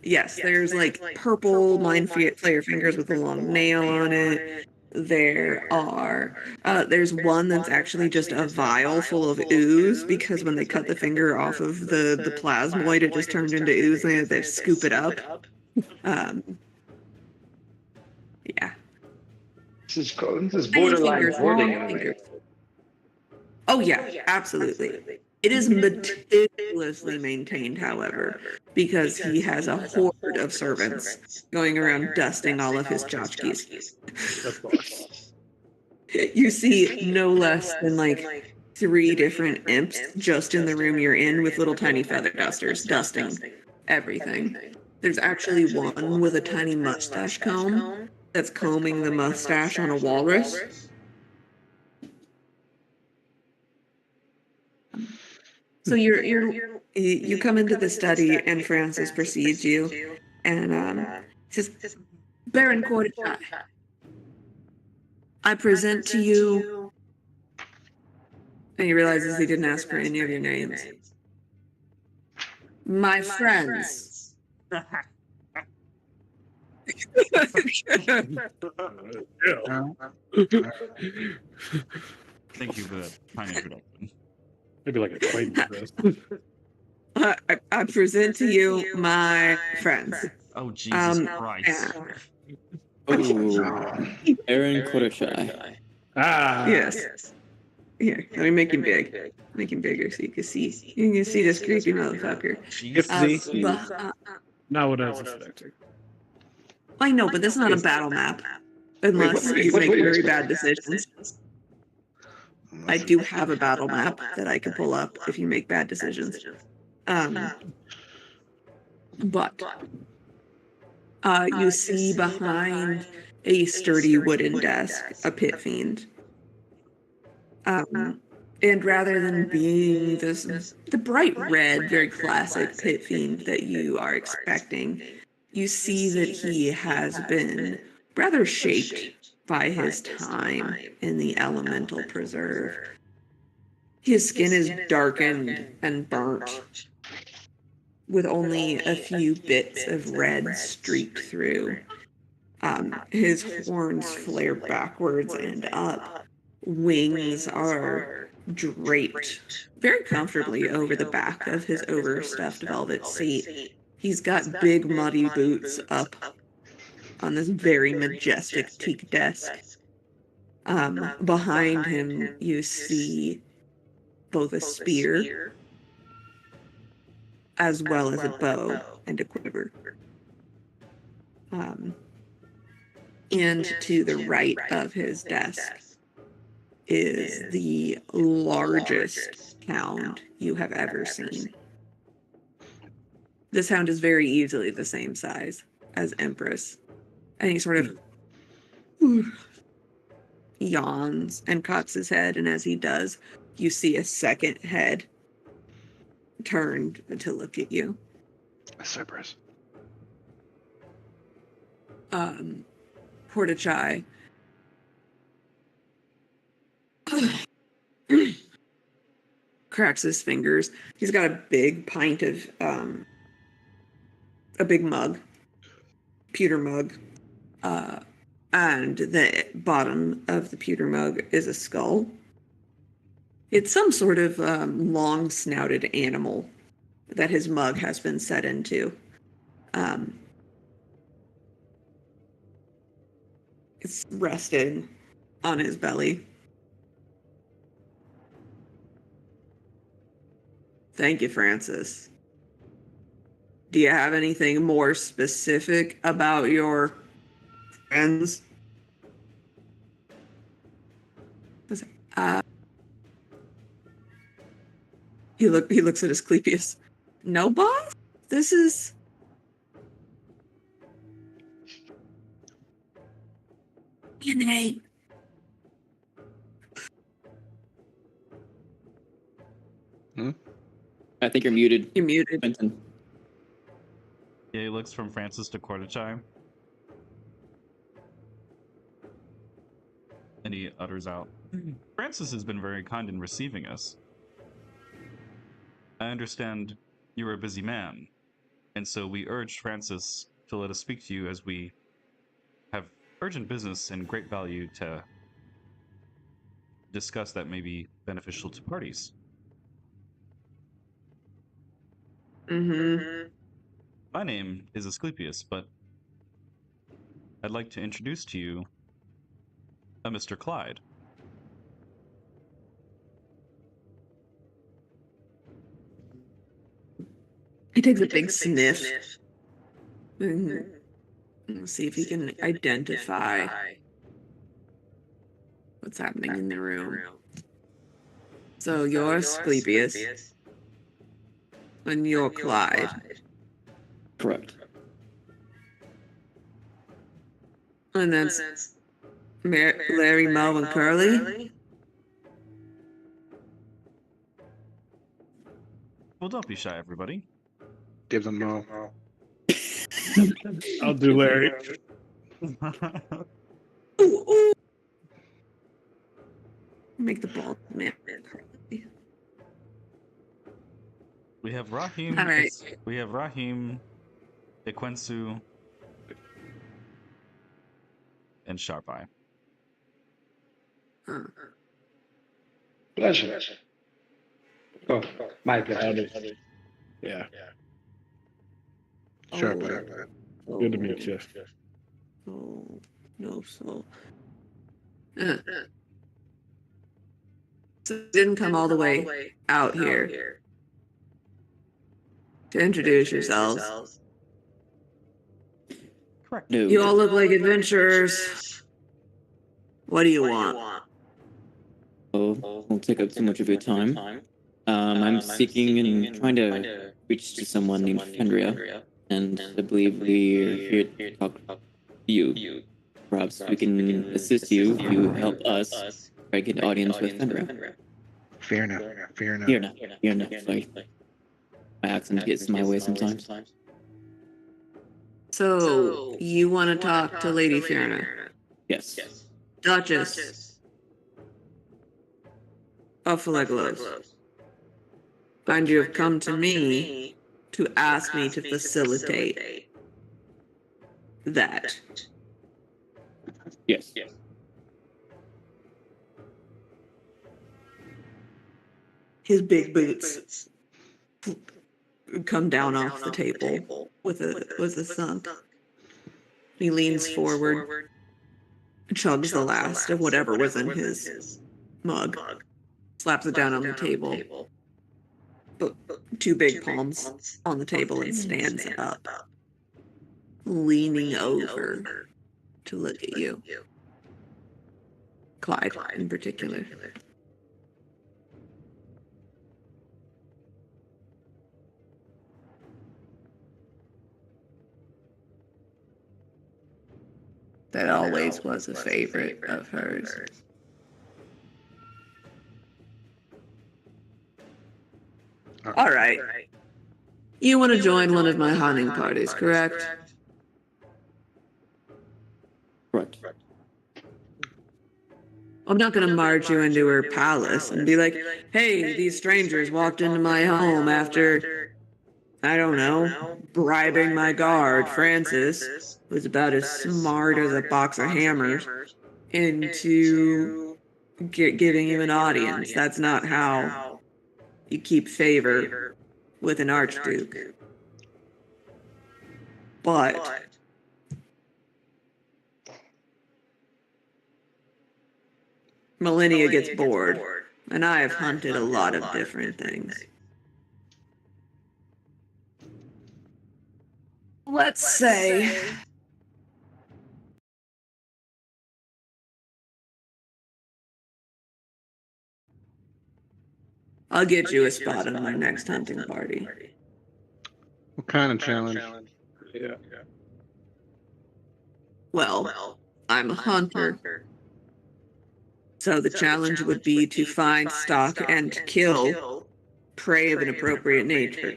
Yes, there's like purple mind flayer fingers with a long nail on it. There are, there's one that's actually just a vial full of ooze because when they cut the finger off of the plasmoid, it just turned into ooze and they had to scoop it up. Yeah. This is borderline Fingers, hoarding long in a way. fingers. Oh yeah, absolutely. It is meticulously maintained, however, because he has a horde of servants going around dusting all of his tchotchkes. Of course. You see no less than like 3 different imps just in the room you're in with little tiny feather dusters dusting everything. There's actually one with a tiny mustache comb that's combing the mustache on a walrus. So you come into the study and Francis precedes you and says, Baron Cordichai, I present to you, and he realizes he didn't ask for any of your names. My friends. Thank you for that kind introduction. Maybe like a claim for this. I present to you my friends. Oh Jesus Christ! Yeah. Oh, Aaron Cordichai. Yes. Here, let me make him big. Make him bigger so you can see. You can see this creepy motherfucker. Jesus. Not what I was expecting. I know, but this is not a battle map. Unless you make very bad decisions. I do have a battle map that I can pull up if you make bad decisions. But you see behind a sturdy wooden desk a pit fiend. And rather than being the bright red, very classic pit fiend that you are expecting, you see that he has been rather shaped by his time in the elemental preserve. His skin is darkened and burnt, with only a few bits of red streaked through. His horns flare backwards and up. Wings are draped very comfortably over the back of his overstuffed velvet seat. He's got big muddy boots up on this very majestic teak desk. Behind him, you see both a spear as well as a bow and a quiver. And to the right of his desk is the largest hound you have ever seen. This hound is very easily the same size as Empress. And he sort of yawns and cocks his head, and as he does, you see a second head turned to look at you. Cerberus. Portachai cracks his fingers. He's got a big pint of a big mug, pewter mug, and the bottom of the pewter mug is a skull. It's some sort of long-snouted animal that his mug has been set into. It's rested on his belly. Thank you, Francis. Do you have anything more specific about your friends? He looks at Asclepius. No, boss? This is... Name. I think you're muted. You're muted. Quentin. Yeah, he looks from Francis to Cortachai. And he utters out, Francis has been very kind in receiving us. I understand you're a busy man, and so we urged Francis to let us speak to you as we have urgent business and great value to discuss that may be beneficial to parties. Mm-hmm. My name is Asclepius, but I'd like to introduce to you a Mr. Clyde. He takes a big sniff. Let's see if he can identify what's happening in the room. So you're Asclepius, and you're Clyde. Correct. And that's Larry, Melvin, Curly. Well, don't be shy, everybody. Dibs on Mo. I'll do Larry. Ooh. Make the bald man. We have Rahim. All right. We have Rahim, Ekwensu, and Sharpai. Pleasure. Oh, my pleasure. Yeah. Sure, Good to meet you. Oh, no, so. So it didn't come all the way out here to introduce yourselves. Correct. No. You all look like adventurers. What do you want? Oh, won't take up too much of your time. I'm seeking and trying to reach to someone named Fenria, and I believe we're here to talk to you. Perhaps we can assist you if you help us try to get an audience with Fenria. Fear enough. Fear enough. Like, my accent gets in my way sometimes. So, you want to talk to Lady Fiona? Yes. Duchess of Phleglos. And you have come to me to ask me to facilitate that. Yes. His big boots come down off the table with a thunk. He leans forward, chugs the last of whatever was in his mug, slaps it down on the table, but two big palms on the table, and stands up, leaning over to look at you. Clyde in particular. That always was a favorite of hers. All right. You want to join one of my hunting parties, correct? Correct. I'm not going to march you into her palace and be like, hey, these strangers walked into my home after, I don't know, bribing my guard, Francis, who's about as smart as a box of hammers, into giving you an audience. That's not how you keep favor with an archduke. But Millennia gets bored, and I have hunted a lot of different things. Let's say I'll get you a spot on my next hunting party. What kind of challenge? Yeah. Well, I'm a hunter. So the challenge would be to find, stalk, and kill prey of an appropriate nature.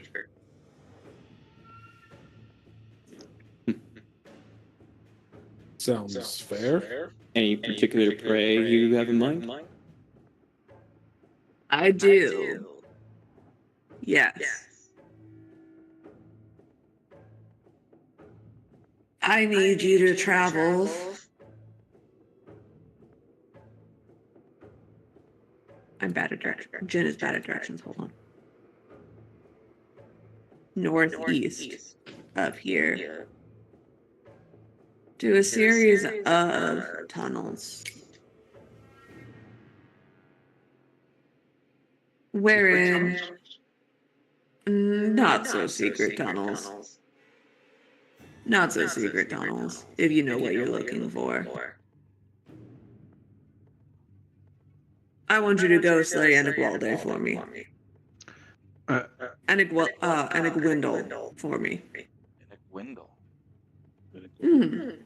Sounds fair. Any particular prey you have in mind? I do. Yes. I need you to travel I'm bad at directions. Jen is bad at directions. Hold on. Northeast of here to a series of tunnels wherein not so secret tunnels. Not so secret tunnels, if you know what you're looking for. I want you to go slay Anigualde for me. Aniguindle for me. Windle. Mm.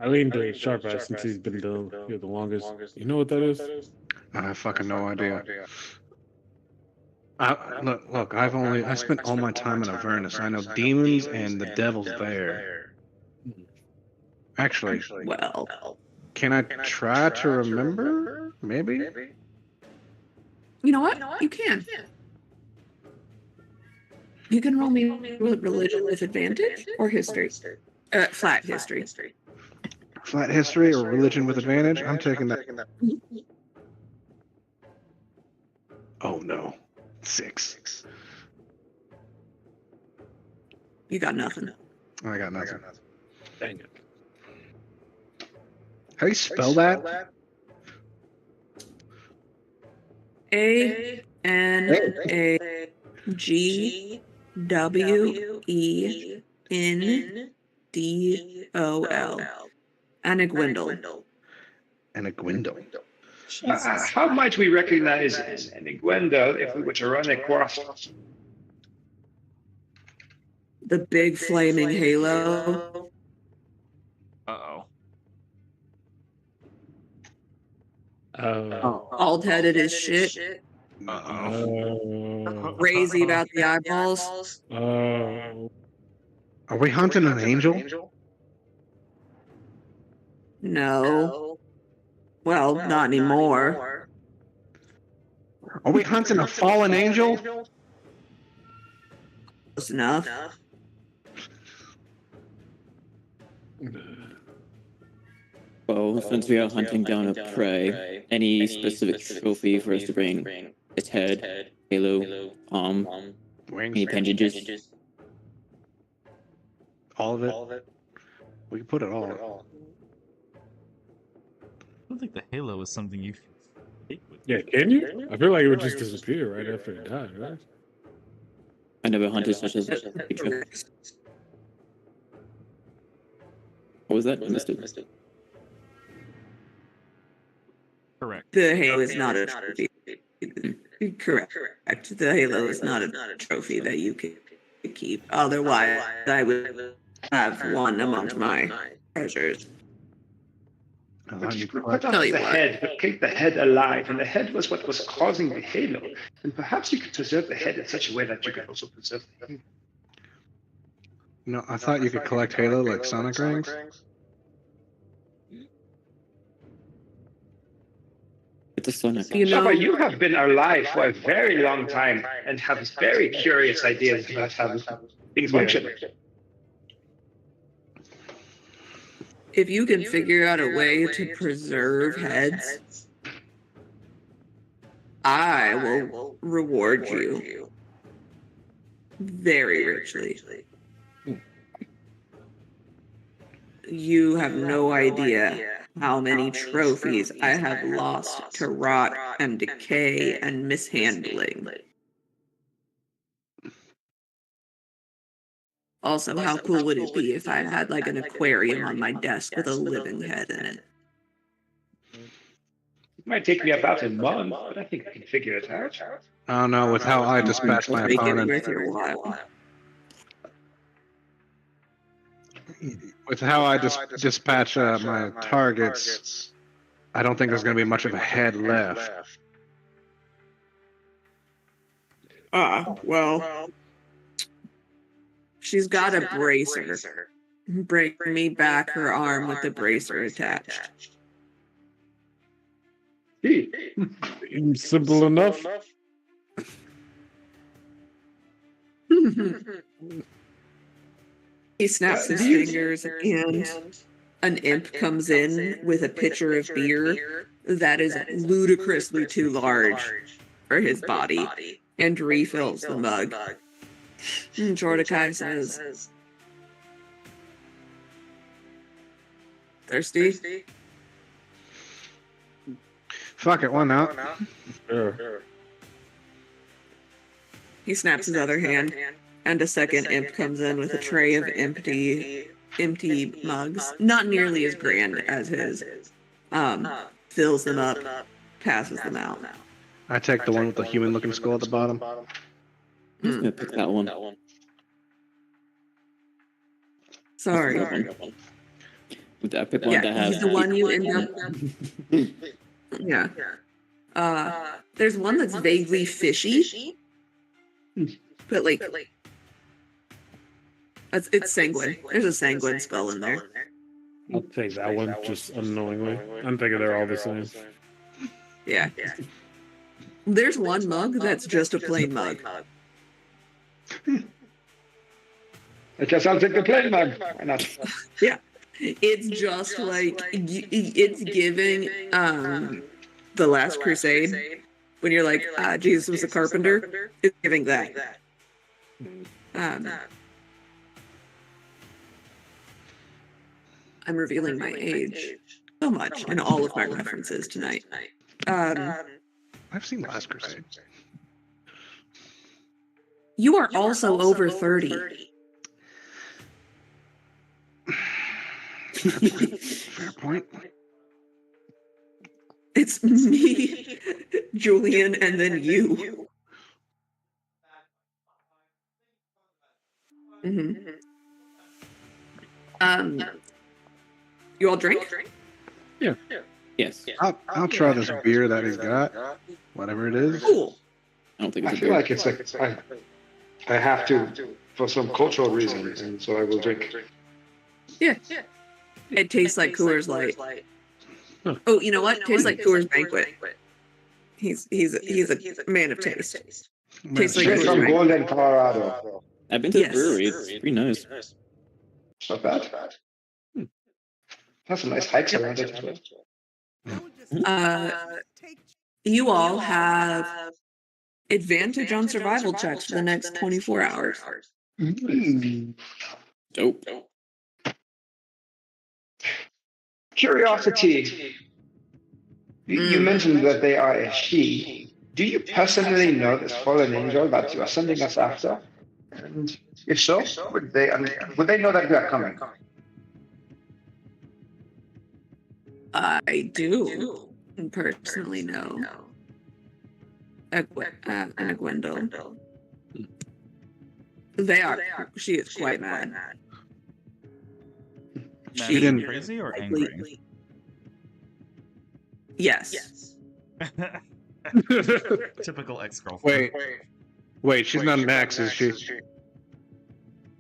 I leaned to Sharp Ass since he's been here the longest. You know what that is? I have fucking no idea. Look, I spent all my time in Avernus. I know demons and the devil's there. Actually, Well, can I try to remember? Maybe? you know what? You can. You can roll me religion with advantage or history. Flat history. Flat history or religion with advantage? I'm taking that. Oh no. 6. You got nothing. I got nothing. Dang it. How do you spell that? Anigwindle. Anigwindle. Aniguindle. How might we recognize an iguendo if we were to run across The big flaming halo. Uh-oh. Bald-headed as shit. Uh-oh. Crazy about the eyeballs. Are we hunting an angel? No. Well, not anymore. Are we hunting a fallen angel? Close enough. Well, since we are hunting down a prey, any specific trophy for us to bring? Its head, halo, Wings? any appendages? All of it? We can put it all. I don't think the halo is something you can take with Yeah, can you? I feel like it would just disappear right after it died, right? I never hunted such as a creature. What was that? I missed it. Correct. The halo is not a trophy. Correct. The halo is not a trophy that you can keep. Otherwise, I would have one among my treasures. But you if we collect- cut Tell off you the what. head, but keep the head alive, and the head was what was causing the halo, then perhaps you could preserve the head in such a way that you could also preserve the halo. No, I thought you could collect Halo like Sonic rings. It's a Sonic. You know, Shaba, you have been alive for a very long time and have very curious ideas about how things function. if you can figure out a way to preserve heads, I will reward you very richly. You have no idea how many trophies I have lost to rot and decay and mishandling. Also, how cool would it be if I had like an aquarium on my desk with a living head in it? It might take me about a month, but I think I can figure it out. I don't know, with how I dispatch my Make it opponent. worth your while. With how I dispatch my targets, I don't think there's going to be much of a head left. Well, she's got a bracer. Bring me back her arm with the bracer attached. Simple enough. He snaps his fingers and an imp comes in with a pitcher of beer that is ludicrously too large for his body and refills the mug. And Jordakai says, "Thirsty?" Fuck it, why not? Sure. He snaps his other hand, and a second imp comes in with a tray of empty mugs, not nearly as grand as his. Fills them up, passes them out. I take the one with the human-looking skull at the bottom. I'm just gonna pick that one. Sorry. I pick one that Yeah, has. he's the one you end up. Yeah. There's one that's vaguely fishy, but like it's sanguine. There's a sanguine spell in there. I'll take that one just unknowingly. I'm thinking they're all the same. Yeah. There's one mug that's just a plain mug. I guess I'll take the plain mug. Why not? Yeah. It's just like it's giving The Last Crusade when you're like, Jesus was a carpenter. It's giving that. I'm revealing my age so much in all of my references tonight. I've seen Last Crusade. You are also over 30. Fair point. It's me, Julian, and then you. Mm-hmm. You all drink? Yeah. Yes. I'll try this beer that he's got, whatever it is. Cool. I don't think I it's a feel beer. like it's like I have to for some cultural reason, and so I will drink. Yeah. It tastes like Coors Light. Oh, you know what? Tastes like Coors Banquet. He's a man of taste. Tastes like Straight Coors from Banquet. Golden, Colorado. I've been to Yes. the brewery. It's pretty nice. It's not bad. Has some nice hikes around it as well. You all have advantage on survival checks for the next 24 hours. Dope. Curiosity. You mentioned that they are a she. Do you personally know this fallen angel that you are sending us after? And if so, would they know that we are coming? I do personally know Gwendol. They are. She is quite mad. Mad didn't- crazy or angry? Yes. Typical ex-girlfriend. Wait, she's not an ex, is she?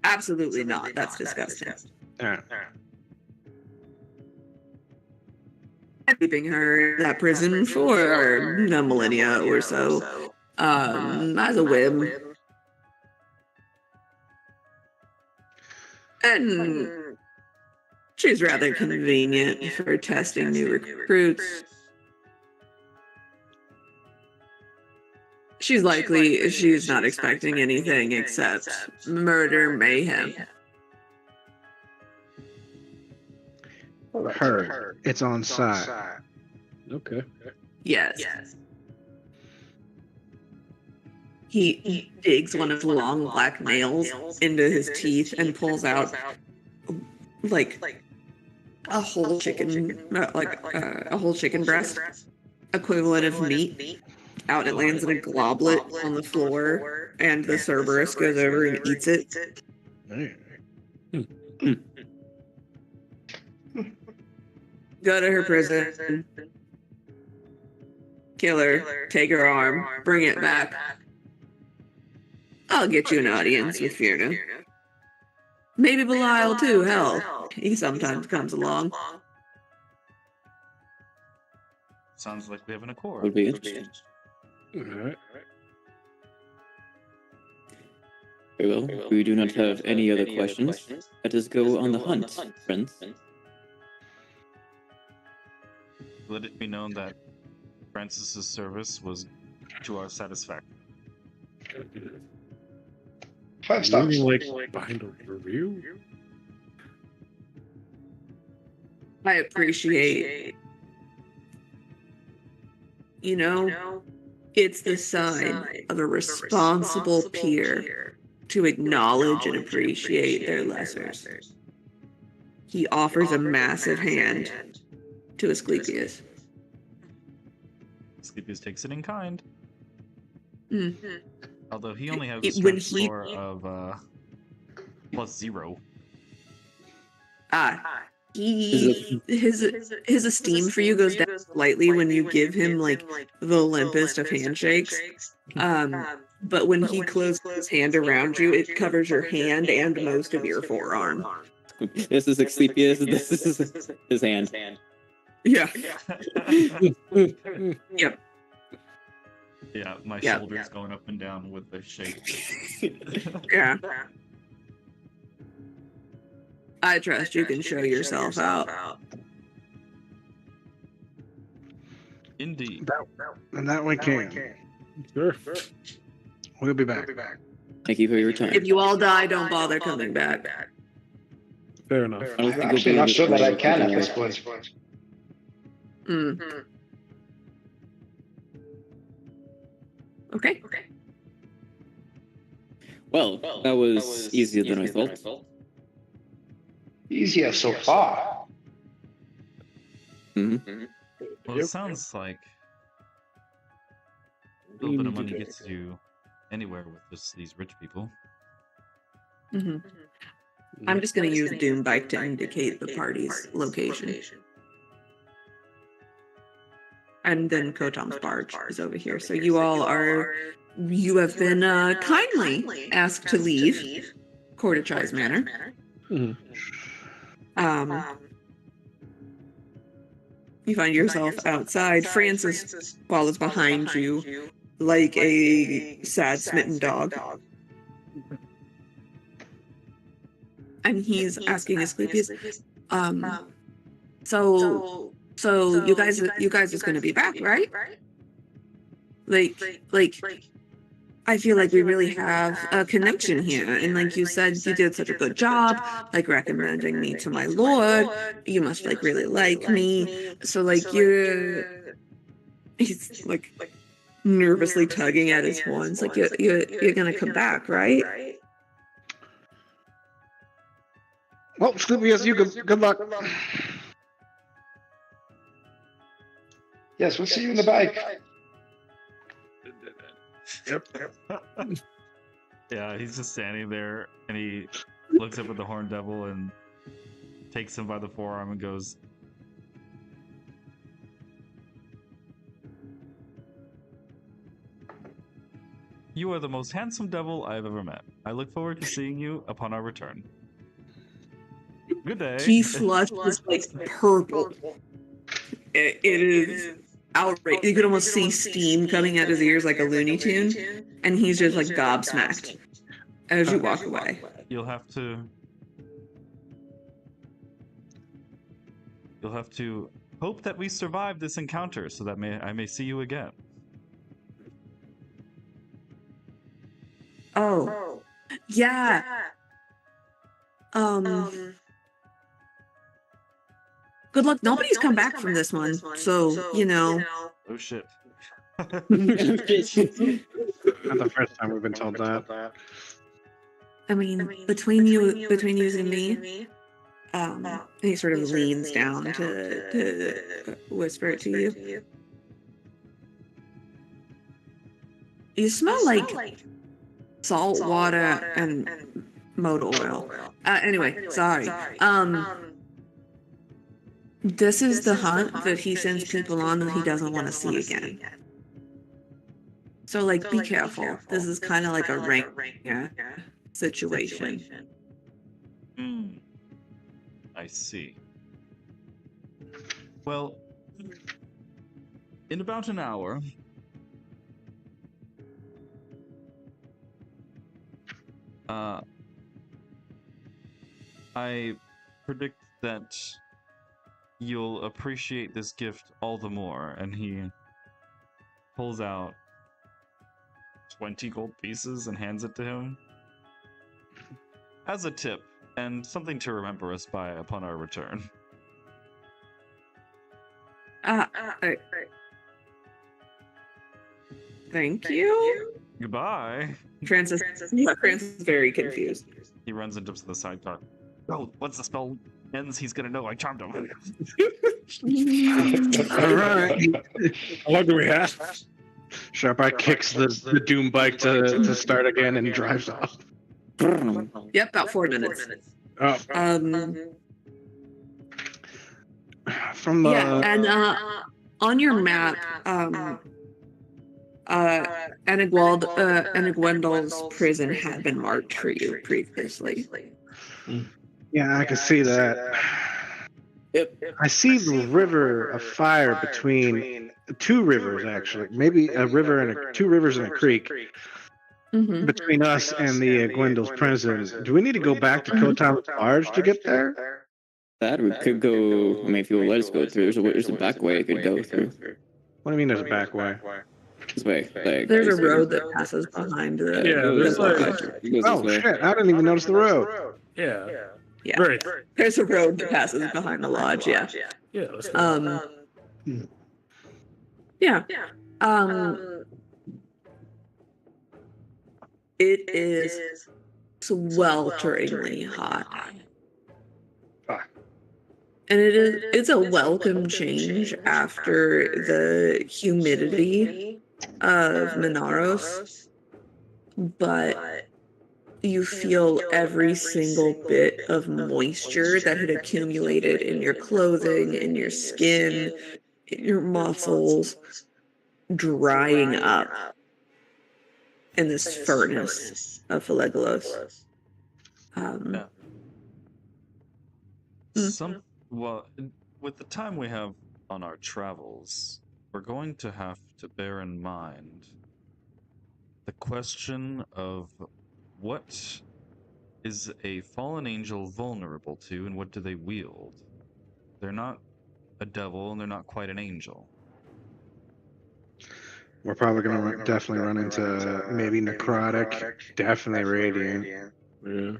Absolutely not. That's disgusting. Yeah. I'm keeping her in that prison for a millennia or so. As a whim. And she's rather convenient for testing new recruits. She's not expecting anything except murder mayhem. Her. It's on site. Okay. Yes. He digs one of the long black nails into his teeth and pulls out like a whole chicken, a whole chicken breast, equivalent of meat. Out it lands in a goblet on the floor, and the Cerberus goes over and eats it. Go to her prison, kill her, take her arm, bring it back. I'll get you an audience with Fierna. Maybe Belial too, hell. He sometimes comes along. Sounds like we have an accord. Would be interesting. All right. Very well. We do not have any other questions. Let us go on the hunt, friends. Let it be known that Francis's service was to our satisfaction. 5 stars. Maybe like behind a review. I appreciate, it's the sign of a responsible peer to acknowledge and appreciate their lessers. He offers a massive hand to Asclepius. Asclepius takes it in kind. Mm-hmm. Although he only has a strength score of +0. His esteem for you goes down slightly when you give him like the limpest of handshakes. But when he closes his hand around you, it covers your hand and most of your forearm. This is Asclepius. This is his hand. Yeah. Yep. Yeah, my shoulders going up and down with the shake. Yeah. I trust you can show yourself out. Indeed. And that we can. Sure. We'll be back. Thank you for your time. If you all die, don't bother coming back. Fair enough. I don't I'm think actually we'll not be sure that I able to- can at this point. Okay. Well, that was easier than I thought. Easier so far. Mm-hmm. Well, it sounds like a little bit of money gets you anywhere with just these rich people. Mm-hmm. I'm just going to use Doom Bike to indicate the party's location. And then Kotom's barge is over here. So you have been kindly asked to leave Cordichai's Manor. Mhm. You find yourself outside. Francis follows behind you like a sad, smitten dog. And he's asking Asclepius, so you guys is gonna be back, right? Like, I feel like we really have a connection here. And like you said, you did such a good job, like recommending me to my lord. You must like really like me. So like he's like nervously tugging at his horns. Like you're gonna come back, right? Well, Asclepius, you good luck. Yes, we'll see you in the bike. Yep. Yeah, he's just standing there and he looks up at the Horned Devil and takes him by the forearm and goes, You are the most handsome devil I have ever met. I look forward to seeing you upon our return. Good day. He flushes like purple. It is outright. You could almost see steam coming out his ears like a Looney Tune, and he's just like gobsmacked as you walk away. You'll have to hope that we survive this encounter so that I may see you again. Oh. Yeah. Good luck. Nobody's come back from this one, so, you know. Oh shit. Not the first time we've been told that. I mean, between you and me, he sort of leans down to whisper it to you. You smell like salt water and motor oil. Anyway, sorry. This is the hunt that he sends people on that he doesn't want to see again. So, like, be careful. This is kind of like a ring situation. I see. Well, in about an hour, I predict that you'll appreciate this gift all the more. And he pulls out 20 gold pieces and hands it to him as a tip and something to remember us by upon our return. Thank you. Goodbye. Francis is very confused. He runs into the sidecar. Oh, once the spell ends, he's gonna know I charmed him. All right. How long do we have? Sharpeye kicks the Doom bike to start again and drives off. Yep, about 4 minutes. Oh. From the and on your map, Enigwendal's prison had been marked for you previously. Yeah, I can see that. Yep. I see the river of fire between 2 rivers, actually. Maybe a river and 2 rivers and a creek Mm-hmm. between us and the Gwendol's prison. Do we need to go back to Kotam's barge to get there? That we could go. I mean, if you'll let us go through, there's a back way it could go through. What do you mean there's a back way? This way, like There's a road that passes behind the. Yeah, there's like- Oh shit! I didn't even notice the road. Yeah. Yeah. Right. There's a road that passes behind the lodge. Yeah. Yeah. Let's go. Yeah. It is swelteringly hot. And it's a welcome change after the humidity of Minaros, but you feel every single bit of moisture that had accumulated in your clothing, in your skin, in your muscles, drying up in this furnace of Phalegolos. Well, with the time we have on our travels, we're going to have to bear in mind the question of what is a fallen angel vulnerable to and what do they wield? They're not a devil and they're not quite an angel. We're probably going to definitely run into maybe necrotic, definitely radiant. Yeah.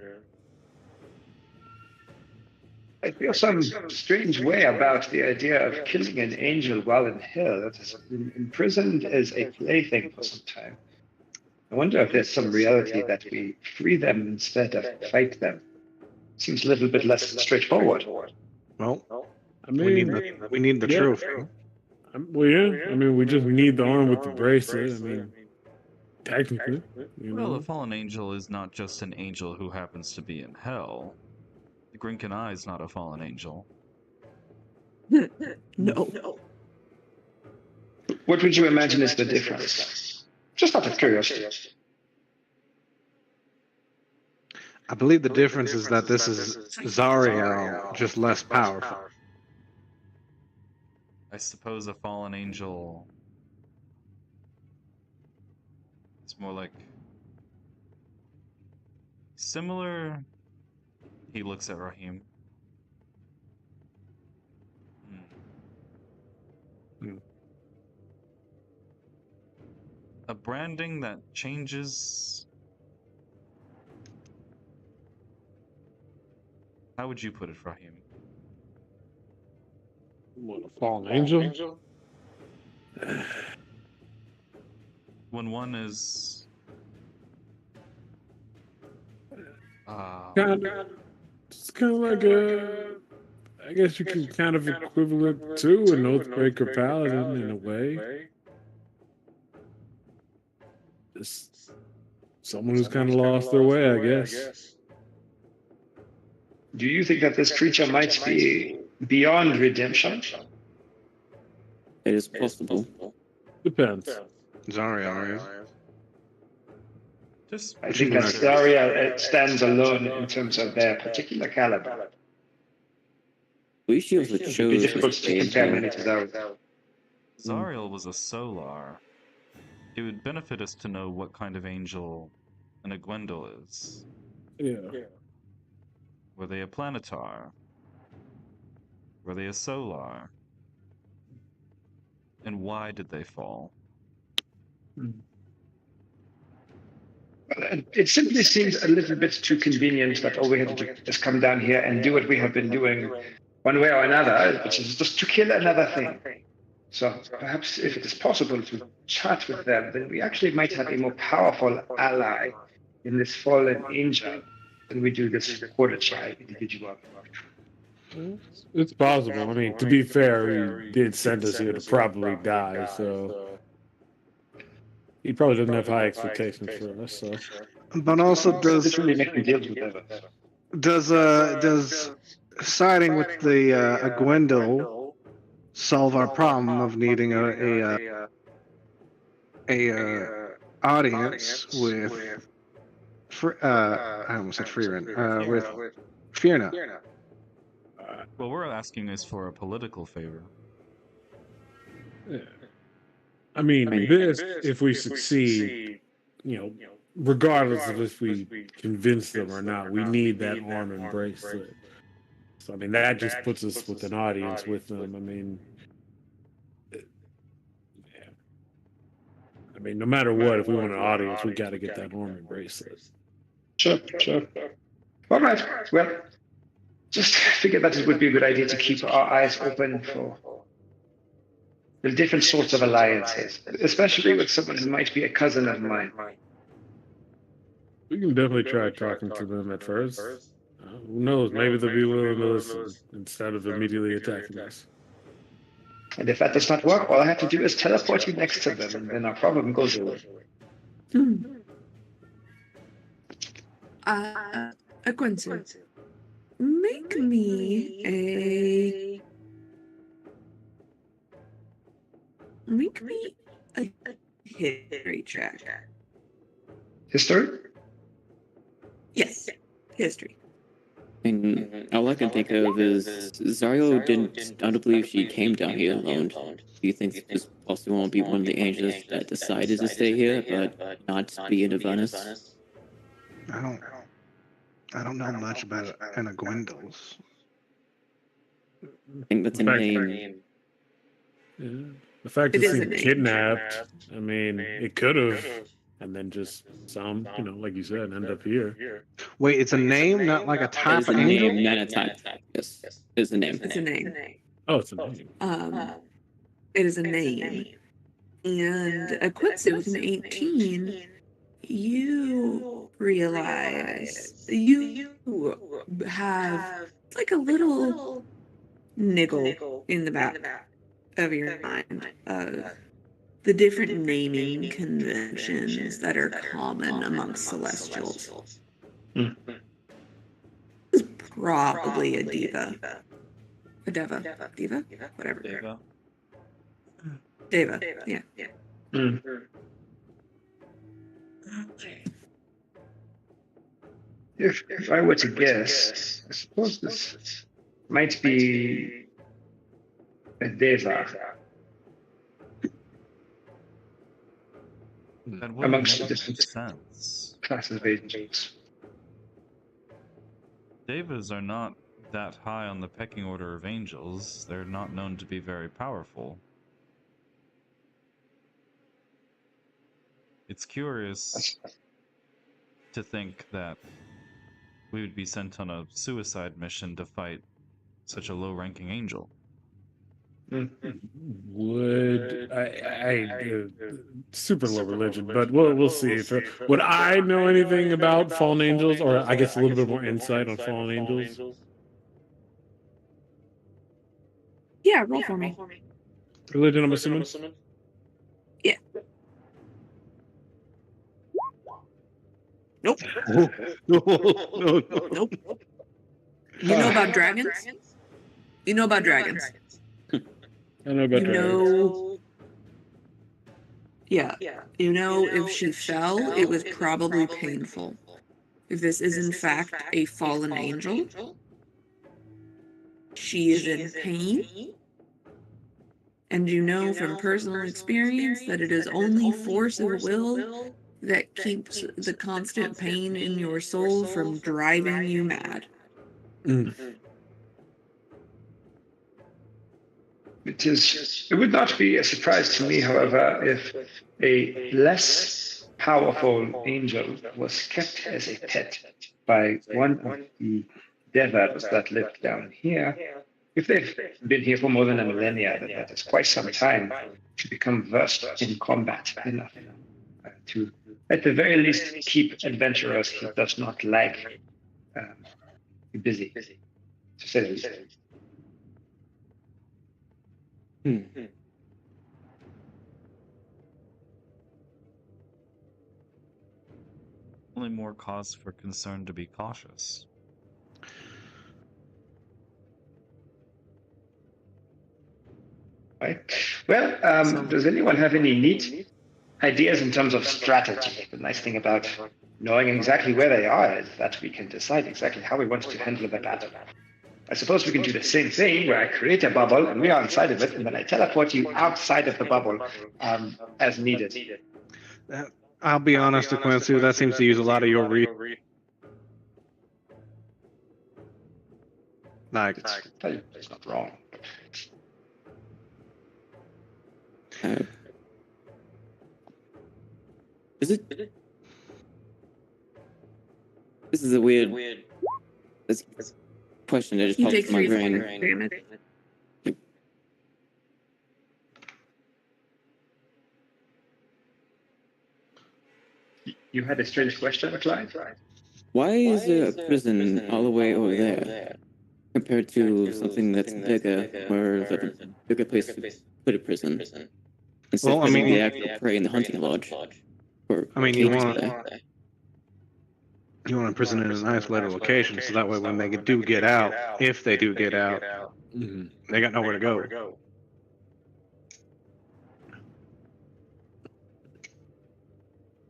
I feel some strange way about the idea of killing an angel while in hell that has been imprisoned as a plaything for some time. I wonder if there's some reality that we free them instead of fight them. Seems a little bit less straightforward. Well, I mean, we need the truth. well, yeah. I mean, we just need the arm with the bracelet. I mean, technically. You know? Well, a fallen angel is not just an angel who happens to be in hell. The Grinkin Eye is not a fallen angel. No. What would you imagine is the difference? Just out of curiosity. I believe the difference is that this is Zariel, just less powerful. I suppose a fallen angel. It's more like similar. He looks at Raheem. A branding that changes. How would you put it, Raheem? What, a fallen angel? When one is It's kind of like I guess you can kind of equivalent to an Oathbreaker Paladin in a way. Just someone who's kind of lost their way, I guess. Do you think that this creature might be beyond redemption? It is possible. Depends. Zariel, just I think that Zariel stands alone in terms of their particular caliber. We she also It would be chose difficult this to compare many page. to Zariel. Zariel was a solar. It would benefit us to know what kind of angel an Agwendel is. Yeah. Were they a planetar? Were they a solar? And why did they fall? It simply seems a little bit too convenient that all we had to do is come down here and do what we have been doing one way or another, which is just to kill another thing. So perhaps if it is possible to chat with them, then we actually might have a more powerful ally in this fallen angel than we do this quarter-shy individual. It's possible. I mean, to be fair, he did send us here to probably die, so he probably doesn't have high expectations for us. So, but also This really makes me deal with it. does siding with the Agwendel solve our problem of needing a audience with I almost said Freeran with Fierna. What we're asking is for a political favor. yeah. I mean, this, if we succeed, regardless of if we convince them or not, we need that arm and bracelet. So, I mean, that just puts us with an audience with them. I mean, no matter what, if we want an audience, we got to get that arm and bracelet. Sure. All right. Well, just figured that it would be a good idea to keep our eyes open for the different sorts of alliances, especially with someone who might be a cousin of mine. We can definitely try talking to them at first. Who knows? Maybe they'll be willing to listen instead of immediately attacking us. And if that does not work, all I have to do is teleport you next to them, and then our problem goes away. Quincy, make me a history check. History? Yes, history. And all I can think of is Zario I don't believe she came down here alone. Do you think this possibly won't be one of the angels that decided to stay here, but not be in Avernus? I don't know much about Agwendels. I think that's a name. Yeah. The fact It that is a she name. kidnapped, I mean, it could have, and then just some, like you said, end up here. Wait, it's a name, not like a It type is a of angel? name, not a type. Yes, it is a name. It's a name. Oh, it's a name. It is a name. And Quincy, with an 18, you realize you have like a little niggle in the back of your mind of the different naming conventions that are common amongst celestials. This is probably a diva. A deva. Diva? Whatever. Deva? Deva, yeah. If I were to guess, I suppose this might be a deva That wouldn't amongst the make different sense. classes of angels. Devas are not that high on the pecking order of angels. They're not known to be very powerful. It's curious to think that we would be sent on a suicide mission to fight such a low-ranking angel. Would super low religion, but we'll see. Would I know anything about fallen angels, or I guess a little bit more insight on fallen angels? Yeah, roll for me. Religion, I'm assuming. Yeah. Nope. No. Nope. You know about dragons? You know about dragons. I know about You dragons. know. Yeah. You know, if she fell, it was probably painful. If this is in fact a fallen angel, she is in pain. And you know from personal experience that it is only force of will that keeps the constant pain in your soul from driving you mad. It would not be a surprise to me, however, if a less powerful angel was kept as a pet by one of the devas that live down here. If they've been here for more than a millennia, then that is quite some time to become versed in combat enough to, at the very least, keep adventurers he does not like busy, to say the least. Only more cause for concern to be cautious. Right. Well, does anyone have any neat ideas in terms of strategy? The nice thing about knowing exactly where they are is that we can decide exactly how we want to handle the battle. I suppose we can do the same thing where I create a bubble and we are inside of it, and then I teleport you outside of the bubble as needed. I'll be honest, Quincy, that seems to use a lot of your read. Like, It's not wrong. Is it? This is a weird question that just You popped take in my 3 brain. damage. You had a strange question, Clyde? Why is there a prison all the way over there compared to something that's bigger, or a bigger place to put a prison? Instead of putting the actual prey in the hunting lodge. you want to prison in an isolated location, so that way when they do get out, if they do get out, they got nowhere to go.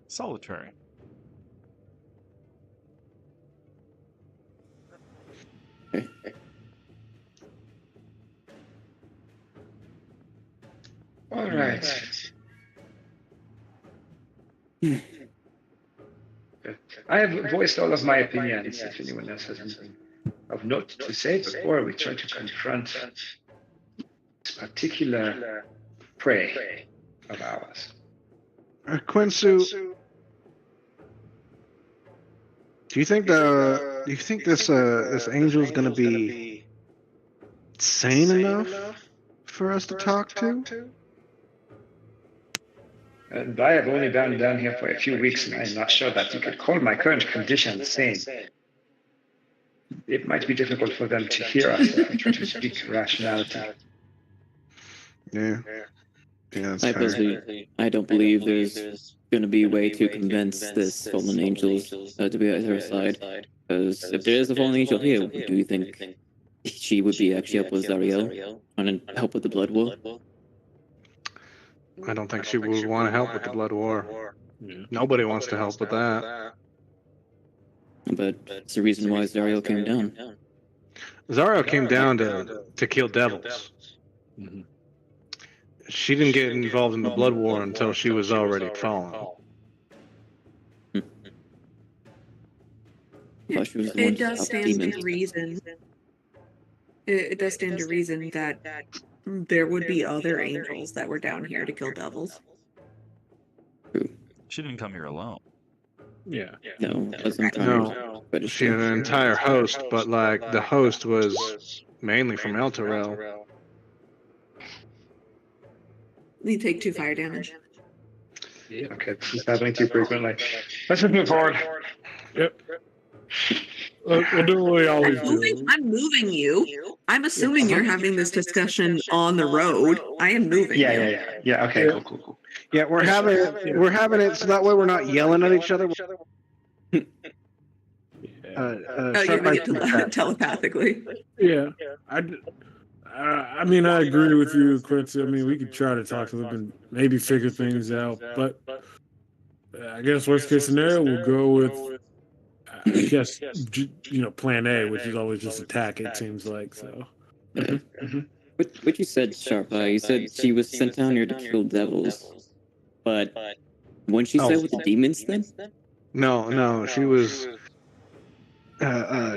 Solitary. All right. I have voiced all of my opinions. If anyone else has anything of note to say before we try to confront this particular prey of ours. Quincy, do you think this angel is going to be sane enough for us to talk to? And I have only been down here for a few weeks, and I'm not sure that you could call my current condition sane. It might be difficult for them to hear us if we try to speak rationality. Yeah, that's fair. I don't believe there's going to be a way to convince this fallen angel to be at her side. Because if there is a fallen angel here, do you think she would be actually up with Zariel trying to help with the blood war? I don't think she would want to help with the blood war. Yeah. Nobody wants to help with that. But it's the reason why Zariel came down. Zariel came down to kill devils. Mhm. She didn't get involved in the blood war until she was already fallen. Well, she was the one It to does stop stand demons. to reason. It does stand to reason that there would be other angels that were down here to kill devils. She didn't come here alone. Yeah. No, as I'm trying No, to register. she had an entire host, but like the host was mainly from El Terrell. You take 2 fire damage. Yeah, okay, this is happening too frequently. Let's just move forward. Yep. We'll do what we always do. I'm moving you. I'm assuming you're having this discussion on the road. I am moving you. Yeah, okay, Yeah. cool. Yeah, we're having it so that way we're not yelling at each other. Yeah. Oh, you're doing it telepathically. Yeah. I mean, I agree with you, Quincy. I mean, we could try to talk to them and maybe figure things out. But I guess worst case scenario, we'll go with, I guess, plan A, which is always just attack, it seems like. So. What you said, Sharp Eye, you said she was sent down here to kill devils. But wouldn't she say with the demons then? No, she was.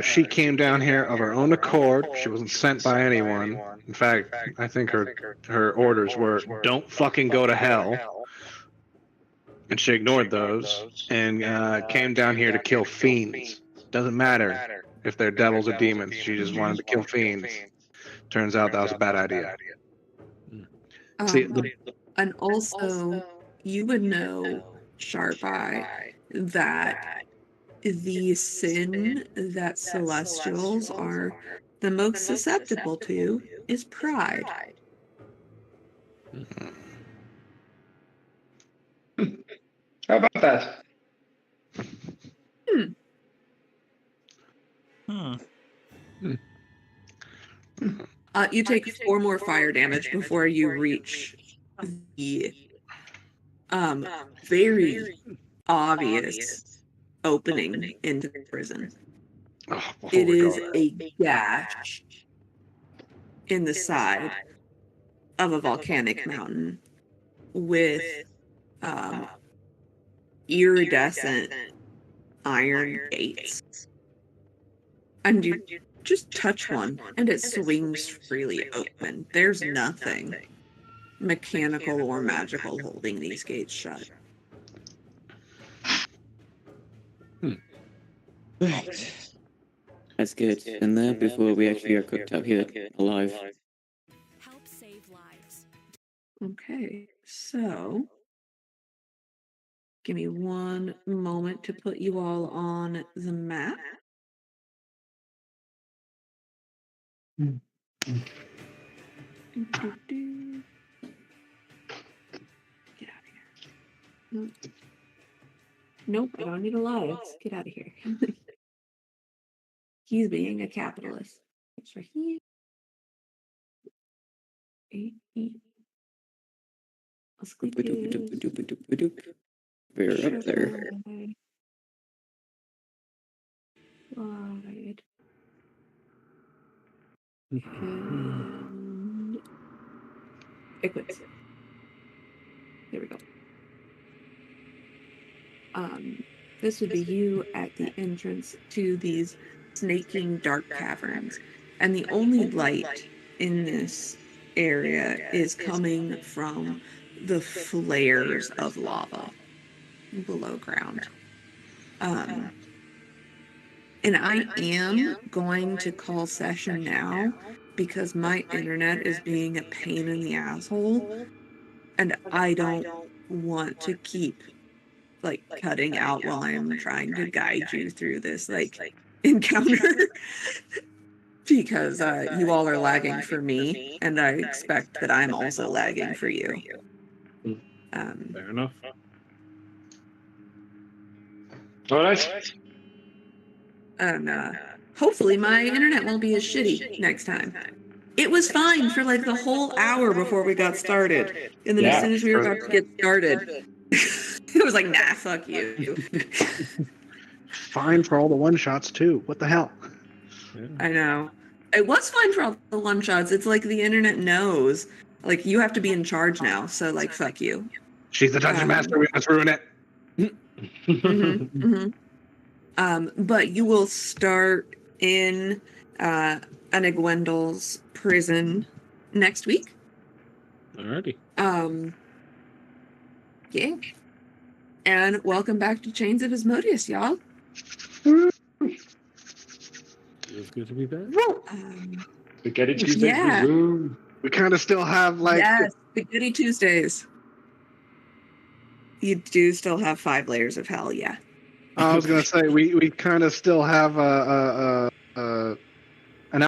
She came down here of her own accord. She wasn't sent by anyone. In fact, I think her orders were, "Don't fucking go to hell," and she ignored those and came down here to kill fiends. Doesn't matter if they're devils or demons. She just wanted to kill fiends. Turns out that was a bad idea. And also, you would know, Sharp Eye, that the sin that Celestials are the most susceptible to is pride. How about that? You take 4 more fire damage before you reach the very obvious opening into the prison. It is a gash in the side of a volcanic mountain with iridescent iron gates. And you just touch one and it swings freely open. There's nothing mechanical or magical holding these gates shut. Right. Let's get in there before we actually are cooked up here alive. Help save lives. Okay, so give me one moment to put you all on the map. Get out of here. Nope, I don't need alliance. Get out of here. He's being a capitalist. It's right here. We're up there. Slide. And equip. There we go. This would be you at the entrance to these snaking dark caverns. And the only light in this area is coming from the flares of lava below ground. And I am going to call session now because my internet is being a pain in the asshole. And I don't want to keep cutting out while I'm trying to guide you through this encounter because you all are lagging for me and I expect that I'm also lagging for you. Fair enough. All right. And hopefully my internet won't be as shitty next time. It was fine for the whole hour before we got started. And then as soon as we were about to get started, It was like, nah, fuck you. Fine for all the one shots too. What the hell? Yeah. I know. It was fine for all the one shots. It's like the internet knows. Like, you have to be in charge now. So, like, fuck you. She's the dungeon master. We must ruin it. But you will start in Anegwendal's prison next week. Alrighty. Yeah. And welcome back to Chains of Asmodeus, y'all. It's good to be back. Spaghetti Tuesdays. Yeah. Woo. We kind of still have like. Yes, Spaghetti Tuesdays. You do still have 5 layers of hell, yeah. I was gonna say we kind of still have a